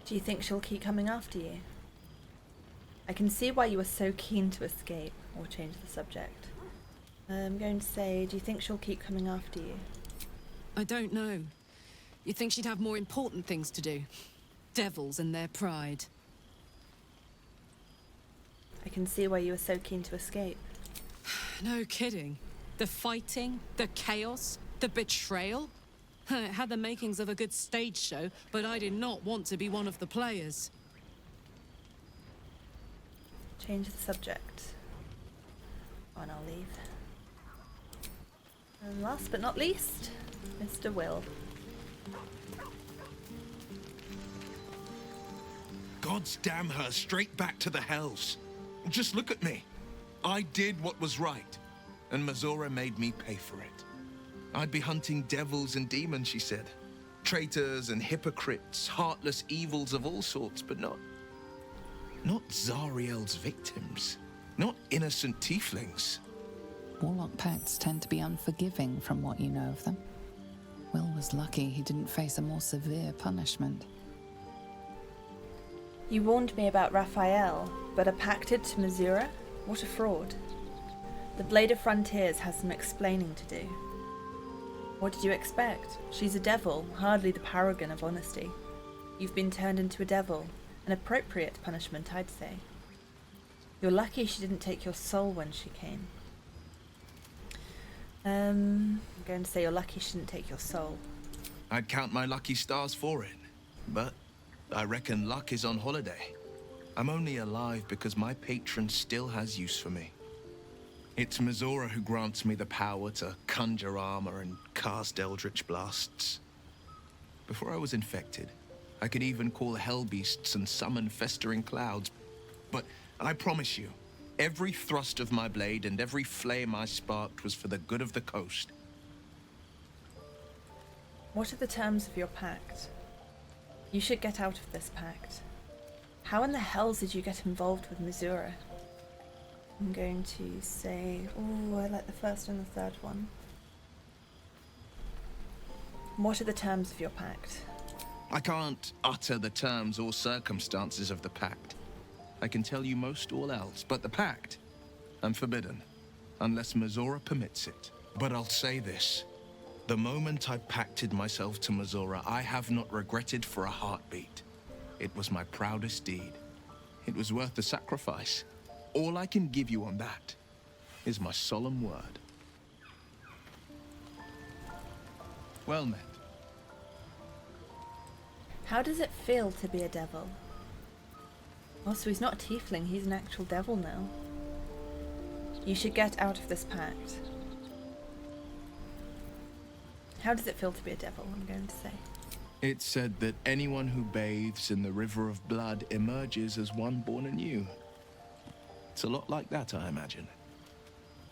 Do you think she'll keep coming after you? I can see why you were so keen to escape, or change the subject. I'm going to say, do you think she'll keep coming after you? I don't know. You'd think she'd have more important things to do. Devils and their pride. I can see why you were so keen to escape. No kidding. The fighting, the chaos, the betrayal. It had the makings of a good stage show, but I did not want to be one of the players. Change the subject. Oh, and I'll leave. And last but not least, Mr. Will. God's damn her, straight back to the hells. Just look at me. I did what was right, and Mechzilla made me pay for it. I'd be hunting devils and demons, she said. Traitors and hypocrites, heartless evils of all sorts, but not Zariel's victims. Not innocent tieflings. Warlock pacts tend to be unforgiving from what you know of them. Will was lucky he didn't face a more severe punishment. You warned me about Raphael, but are pacted to Mechzilla? What a fraud. The Blade of Frontiers has some explaining to do. What did you expect? She's a devil, hardly the paragon of honesty. You've been turned into a devil. An appropriate punishment, I'd say. You're lucky she didn't take your soul when she came. I'm going to say you're lucky she didn't take your soul. I'd count my lucky stars for it. But I reckon luck is on holiday. I'm only alive because my patron still has use for me. It's Mechzilla who grants me the power to conjure armor and cast eldritch blasts. Before I was infected, I could even call hell beasts and summon festering clouds. But I promise you, every thrust of my blade and every flame I sparked was for the good of the coast. What are the terms of your pact? You should get out of this pact. How in the hells did you get involved with Mechzilla? I'm going to say... Oh, I like the first and the third one. What are the terms of your pact? I can't utter the terms or circumstances of the pact. I can tell you most all else, but the pact, I'm forbidden, unless Mechzilla permits it. But I'll say this. The moment I pacted myself to Mechzilla, I have not regretted for a heartbeat. It was my proudest deed. It was worth the sacrifice. All I can give you on that is my solemn word. Well met. How does it feel to be a devil? Oh, so he's not a tiefling, he's an actual devil now. You should get out of this pact. How does it feel to be a devil, I'm going to say? It's said that anyone who bathes in the river of blood emerges as one born anew. It's a lot like that, I imagine.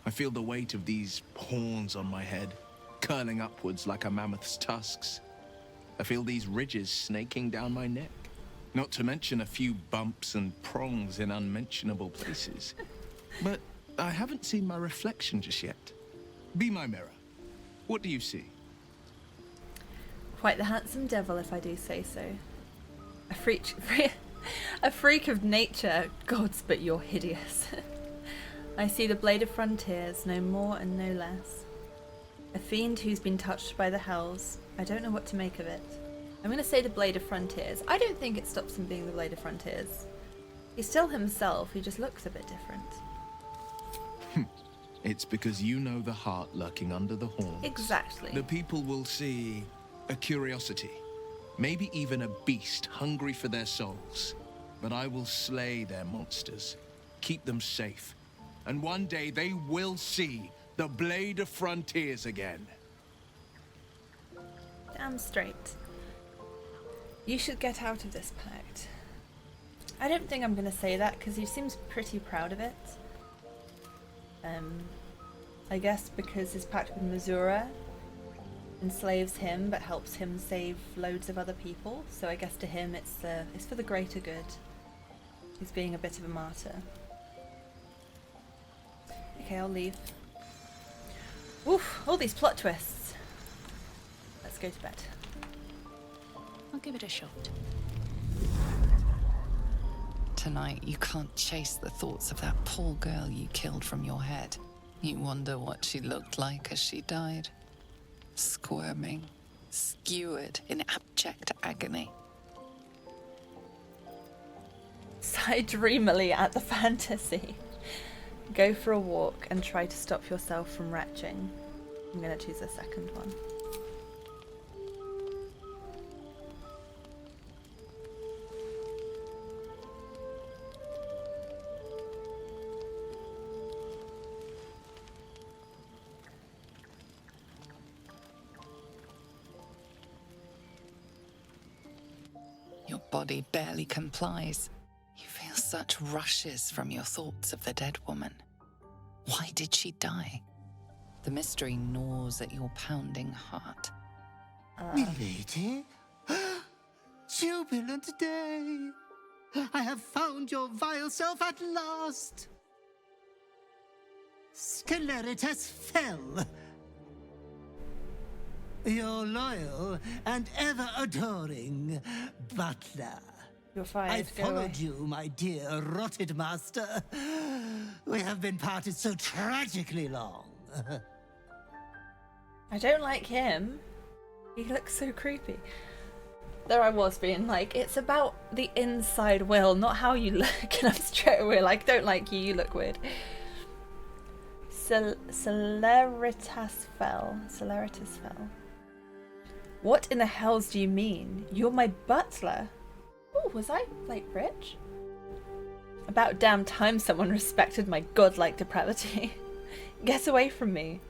I feel the weight of these horns on my head, curling upwards like a mammoth's tusks. I feel these ridges snaking down my neck. Not to mention a few bumps and prongs in unmentionable places. But I haven't seen my reflection just yet. Be my mirror. What do you see? Quite the handsome devil, if I do say so. A freak of nature. Gods, but you're hideous. I see the blade of frontiers, no more and no less. A fiend who's been touched by the hells. I don't know what to make of it. I'm going to say the blade of frontiers. I don't think it stops him being the blade of frontiers. He's still himself, he just looks a bit different. It's because you know the heart lurking under the horns. Exactly. The people will see a curiosity, maybe even a beast hungry for their souls. But I will slay their monsters, keep them safe, and one day they will see the blade of frontiers again. Damn straight. You should get out of this pact. I don't think I'm going to say that because he seems pretty proud of it. I guess because his pact with Mechzilla enslaves him but helps him save loads of other people. So I guess to him it's for the greater good. He's being a bit of a martyr. Okay, I'll leave. Oof, all these plot twists. Let's go to bed. I'll give it a shot. Tonight, you can't chase the thoughts of that poor girl you killed from your head. You wonder what she looked like as she died. Squirming, skewered in abject agony. Sigh dreamily at the fantasy. Go for a walk and try to stop yourself from retching. I'm going to choose the second one. Your body barely complies. You feel such rushes from your thoughts of the dead woman. Why did she die? The mystery gnaws at your pounding heart. Milady? Jubilant day! I have found your vile self at last! Sceleritas fell. Your loyal and ever-adoring butler. You're fired. I followed you, my dear rotted master. We have been parted so tragically long. I don't like him. He looks so creepy. There I was being like, it's about the inside Will, not how you look. And I'm straight away like, don't like you, you look weird. Celeritas fell. What in the hells do you mean? You're my butler. Oh, was I, like, rich? About damn time someone respected my godlike depravity. Get away from me.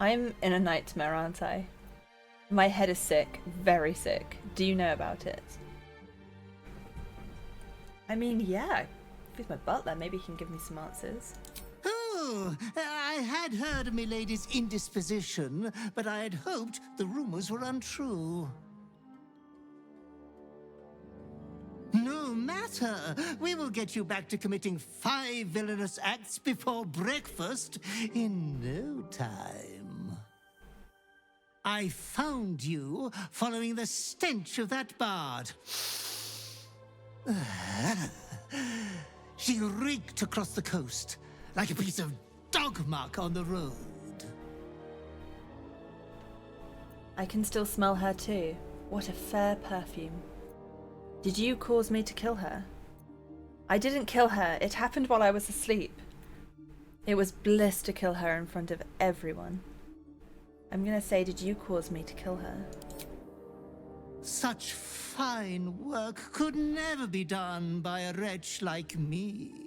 I'm in a nightmare, aren't I? My head is sick, very sick. Do you know about it? I mean, yeah. If he's my butler, maybe he can give me some answers. Oh, I had heard of milady's indisposition, but I had hoped the rumors were untrue. No matter. We will get you back to committing 5 villainous acts before breakfast in no time. I found you following the stench of that bard. She reeked across the coast like a piece of dog muck on the road. I can still smell her too. What a fair perfume. Did you cause me to kill her? I didn't kill her. It happened while I was asleep. It was bliss to kill her in front of everyone. I'm gonna say, did you cause me to kill her? Such fine work could never be done by a wretch like me.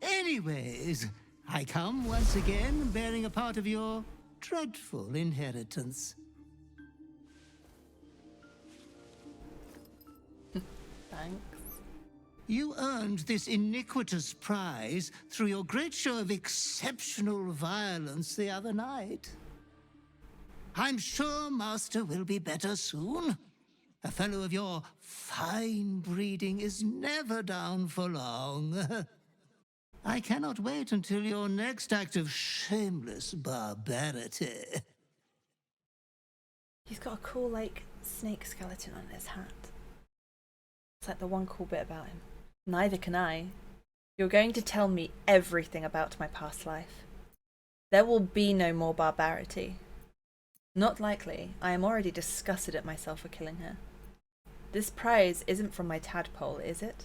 Anyways, I come once again bearing a part of your dreadful inheritance. Thanks. You earned this iniquitous prize through your great show of exceptional violence the other night. I'm sure Master will be better soon. A fellow of your fine breeding is never down for long. I cannot wait until your next act of shameless barbarity. He's got a cool, like, snake skeleton on his hat. It's like the one cool bit about him. Neither can I. You're going to tell me everything about my past life. There will be no more barbarity. Not likely. I am already disgusted at myself for killing her. This prize isn't from my tadpole, is it?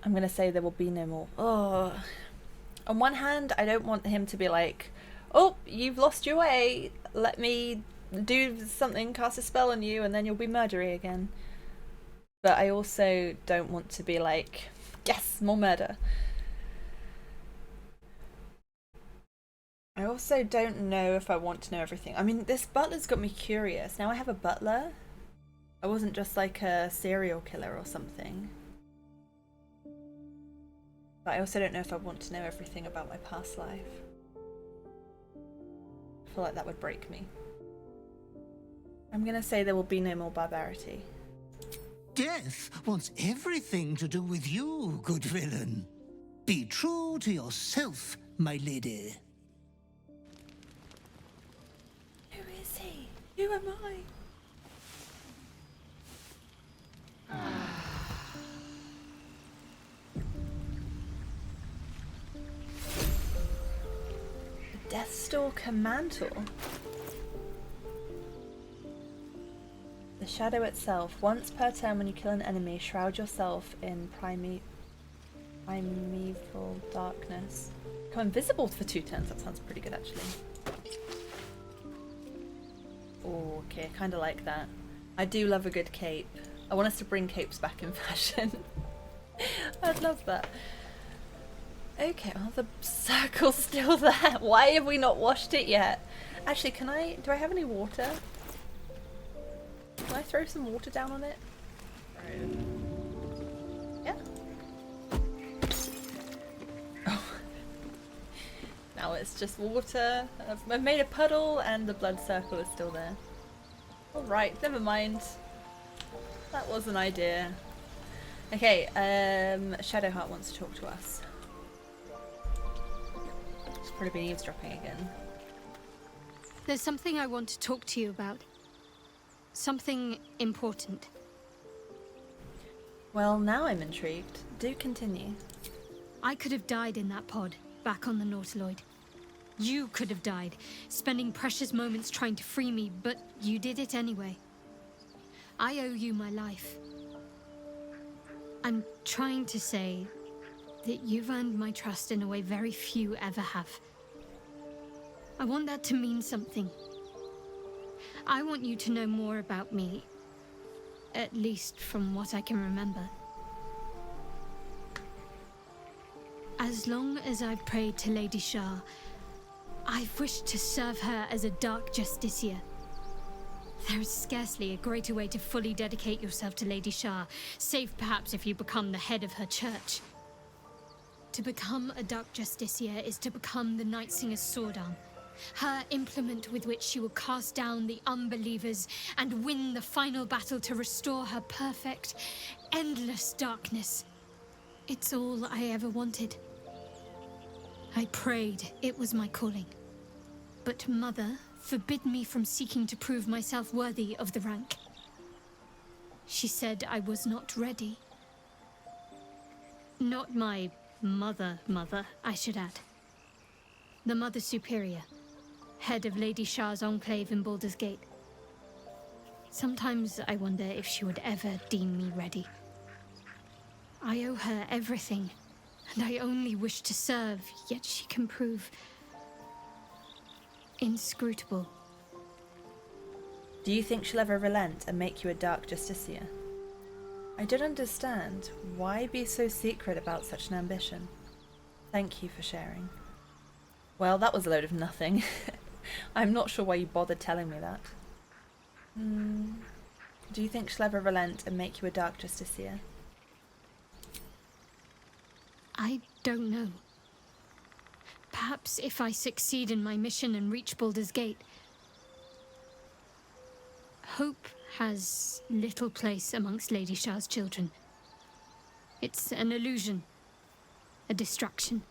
I'm going to say there will be no more. Oh. On one hand, I don't want him to be like, oh, you've lost your way. Let me do something, cast a spell on you, and then you'll be murdery again. But I also don't want to be like, yes, more murder. I also don't know if I want to know everything. I mean, this butler's got me curious. Now I have a butler. I wasn't just like a serial killer or something. But I also don't know if I want to know everything about my past life. I feel like that would break me. I'm gonna say there will be no more barbarity. Death wants everything to do with you, good villain. Be true to yourself, my lady. Who is he? Who am I? The Deathstalker mantle. The shadow itself. Once per turn when you kill an enemy, shroud yourself in primeval darkness. Become invisible for 2 turns. That sounds pretty good, actually. Oh, okay, I kind of like that. I do love a good cape. I want us to bring capes back in fashion. I'd love that. Okay, well, the circle's still there. Why have we not washed it yet? Actually, do I have any water? Can I throw some water down on it? Yeah. Oh. Now it's just water. I've made a puddle and the blood circle is still there. Alright, never mind. That was an idea. Okay, Shadowheart wants to talk to us. She's probably been eavesdropping again. There's something I want to talk to you about. Something important. Well, now I'm intrigued. Do continue. I could have died in that pod, back on the Nautiloid. You could have died, spending precious moments trying to free me, but you did it anyway. I owe you my life. I'm trying to say that you've earned my trust in a way very few ever have. I want that to mean something. I want you to know more about me, at least from what I can remember. As long as I've prayed to Lady Shah, I've wished to serve her as a Dark Justiciar. There is scarcely a greater way to fully dedicate yourself to Lady Shah, save perhaps if you become the head of her church. To become a Dark Justiciar is to become the Night Singer's sword arm, her implement with which she will cast down the unbelievers and win the final battle to restore her perfect, endless darkness. It's all I ever wanted. I prayed it was my calling. But Mother forbid me from seeking to prove myself worthy of the rank. She said I was not ready. Not my mother, I should add. The Mother Superior, head of Lady Shah's enclave in Baldur's Gate. Sometimes I wonder if she would ever deem me ready. I owe her everything, and I only wish to serve, yet she can prove inscrutable. Do you think she'll ever relent and make you a Dark Justiciar? I don't understand. Why be so secret about such an ambition? Thank you for sharing. Well, that was a load of nothing. I'm not sure why you bothered telling me that. Do you think she'll ever relent and make you a Dark Justiciar? I don't know. Perhaps if I succeed in my mission and reach Baldur's Gate. Hope has little place amongst Lady Shah's children. It's an illusion, a distraction.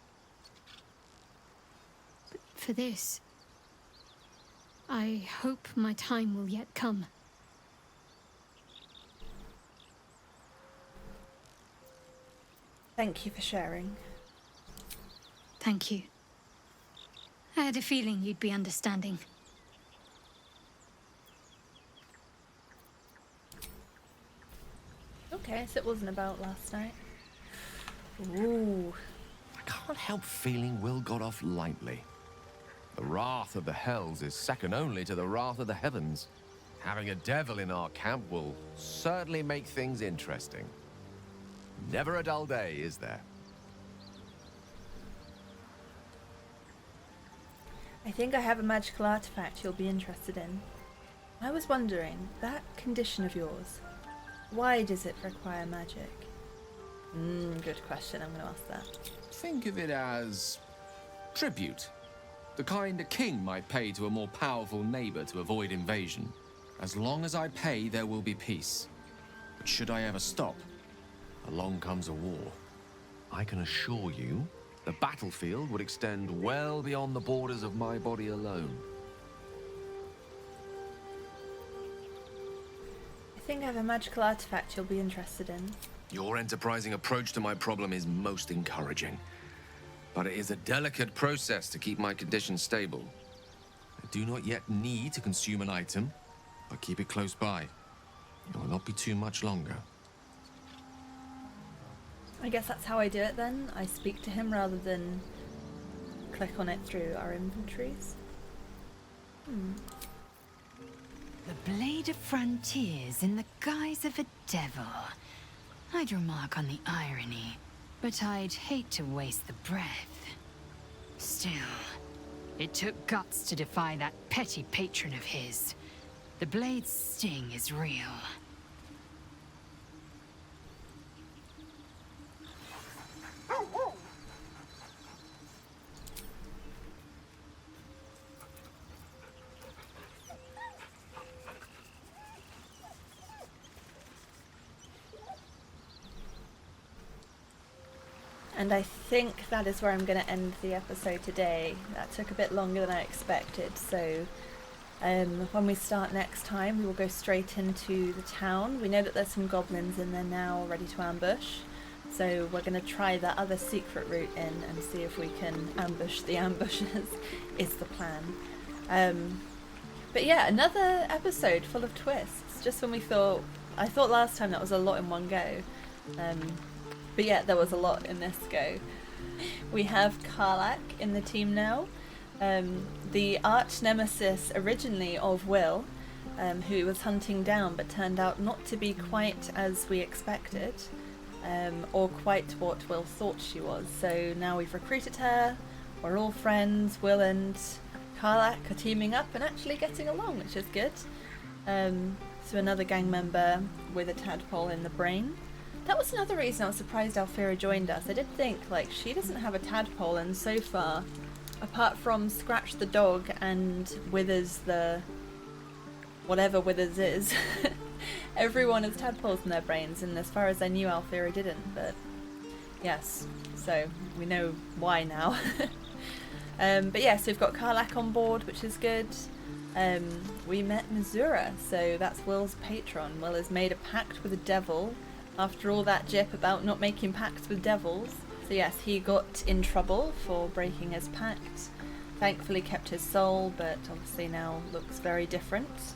But for this, I hope my time will yet come. Thank you for sharing. Thank you. I had a feeling you'd be understanding. Okay, so it wasn't about last night. Ooh. I can't help feeling Will got off lightly. The wrath of the hells is second only to the wrath of the heavens. Having a devil in our camp will certainly make things interesting. Never a dull day, is there? I think I have a magical artifact you'll be interested in. I was wondering, that condition of yours, why does it require magic? Good question, I'm going to ask that. Think of it as tribute. The kind a king might pay to a more powerful neighbor to avoid invasion. As long as I pay, there will be peace. But should I ever stop, along comes a war. I can assure you, the battlefield would extend well beyond the borders of my body alone. I think I have a magical artifact you'll be interested in. Your enterprising approach to my problem is most encouraging. But it is a delicate process to keep my condition stable. I do not yet need to consume an item, but keep it close by. It will not be too much longer. I guess that's how I do it then. I speak to him rather than click on it through our inventories. The Blade of Frontiers in the guise of a devil. I'd remark on the irony, but I'd hate to waste the breath. Still, it took guts to defy that petty patron of his. The Blade's sting is real. And I think that is where I'm going to end the episode today. That took a bit longer than I expected, so when we start next time we will go straight into the town. We know that there's some goblins in there now ready to ambush, so we're going to try that other secret route in and see if we can ambush the ambushers is the plan. But yeah, another episode full of twists, just when we thought, I thought last time that was a lot in one go. But yeah, there was a lot in this go. We have Karlak in the team now. The arch nemesis originally of Will, who he was hunting down but turned out not to be quite as we expected, or quite what Will thought she was. So now we've recruited her, we're all friends, Will and Karlak are teaming up and actually getting along, which is good. So another gang member with a tadpole in the brain. That was another reason I was surprised Alfira joined us. I did think, like, she doesn't have a tadpole, and so far, apart from Scratch the dog and Withers the... whatever Withers is, everyone has tadpoles in their brains, and as far as I knew, Alfira didn't, but yes, so we know why now. But yeah, so we've got Karlak on board, which is good. We met Mechzilla, so that's Will's patron. Will has made a pact with a devil after all that jip about not making pacts with devils. So yes, he got in trouble for breaking his pact. Thankfully kept his soul, but obviously now looks very different.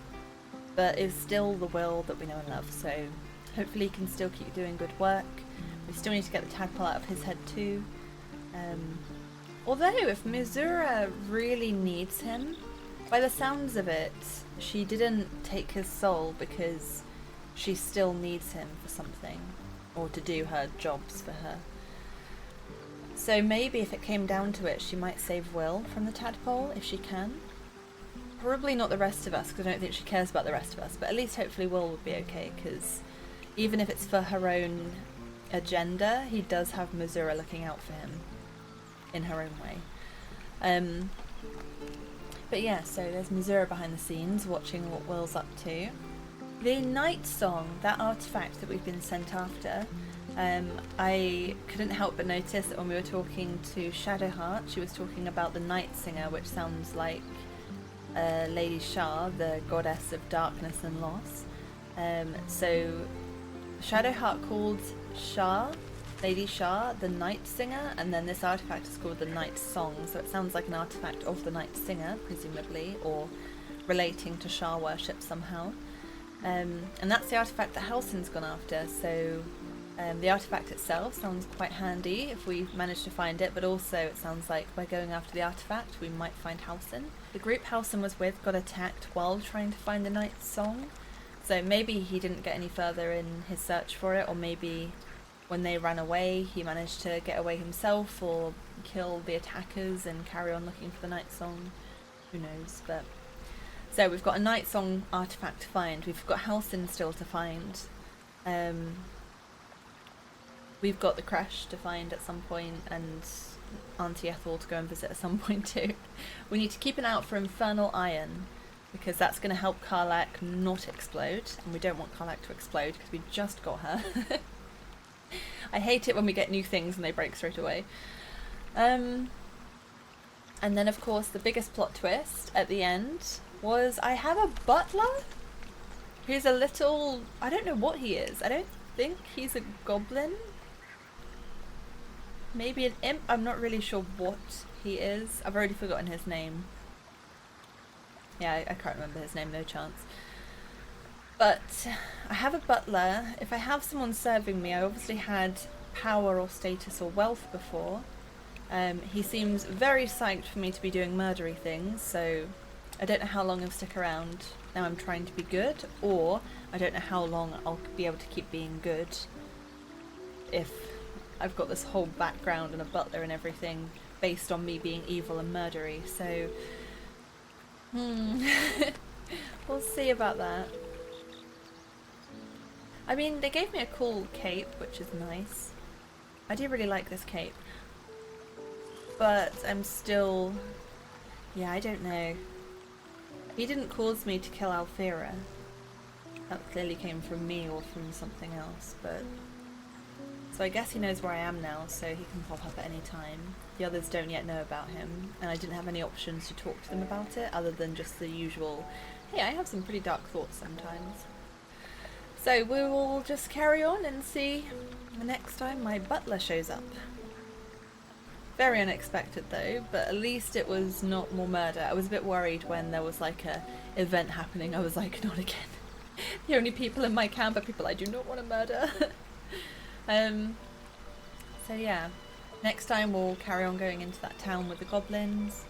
But is still the Will that we know and love, so hopefully he can still keep doing good work. We still need to get the tadpole out of his head too. Although if Mechzilla really needs him, by the sounds of it, she didn't take his soul because she still needs him for something, or to do her jobs for her. So maybe if it came down to it, she might save Will from the tadpole if she can. Probably not the rest of us, because I don't think she cares about the rest of us, but at least hopefully Will would be okay, because even if it's for her own agenda, he does have Mechzilla looking out for him in her own way. But yeah, so there's Mechzilla behind the scenes watching what Will's up to. The Night Song, that artifact that we've been sent after, I couldn't help but notice that when we were talking to Shadowheart, she was talking about the Night Singer, which sounds like Lady Shah, the goddess of darkness and loss. So Shadowheart called Shah, Lady Shah, the Night Singer, and then this artifact is called the Night Song, so it sounds like an artifact of the Night Singer, presumably, or relating to Shah worship somehow. And that's the artifact that Halsin's gone after, so the artifact itself sounds quite handy if we manage to find it, but also it sounds like by going after the artifact we might find Halsin. The group Halsin was with got attacked while trying to find the Night Song, so maybe he didn't get any further in his search for it, or maybe when they ran away he managed to get away himself or kill the attackers and carry on looking for the Night Song. Who knows, but... So we've got a Night Song artifact to find, we've got Halsin still to find, we've got the crash to find at some point, and Auntie Ethel to go and visit at some point too. We need to keep an eye out for Infernal Iron, because that's going to help Karlak not explode, and we don't want Karlak to explode because we just got her. I hate it when we get new things and they break straight away. And then of course the biggest plot twist at the end was I have a butler who's a little... I don't know what he is. I don't think he's a goblin. Maybe an imp? I'm not really sure what he is. I've already forgotten his name. Yeah, I can't remember his name, no chance. But I have a butler. If I have someone serving me, I obviously had power or status or wealth before. He seems very psyched for me to be doing murdery things, so I don't know how long I'll stick around. Now I'm trying to be good, or I don't know how long I'll be able to keep being good if I've got this whole background and a butler and everything based on me being evil and murdery, so we'll see about that. I mean, they gave me a cool cape, which is nice. I do really like this cape, but I'm still... yeah, I don't know. He didn't cause me to kill Alfira. That clearly came from me or from something else, but... So I guess he knows where I am now, so he can pop up at any time. The others don't yet know about him, and I didn't have any options to talk to them about it, other than just the usual, hey, I have some pretty dark thoughts sometimes. So we will just carry on and see the next time my butler shows up. Very unexpected though, but at least it was not more murder. I was a bit worried when there was like a event happening. I was like, not again. The only people in my camp are people I do not want to murder. So yeah, next time we'll carry on going into that town with the goblins.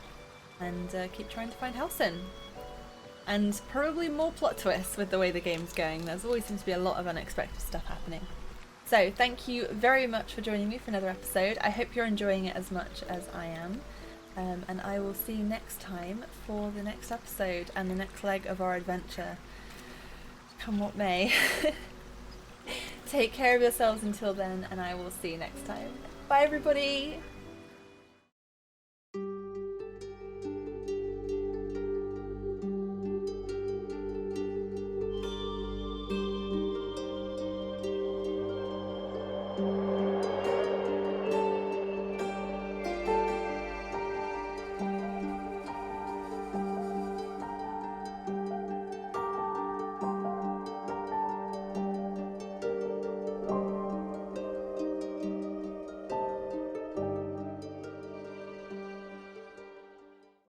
and keep trying to find Halsin. And probably more plot twists with the way the game's going. There's always seems to be a lot of unexpected stuff happening. So thank you very much for joining me for another episode. I hope you're enjoying it as much as I am. And I will see you next time for the next episode and the next leg of our adventure. Come what may. Take care of yourselves until then, and I will see you next time. Bye everybody!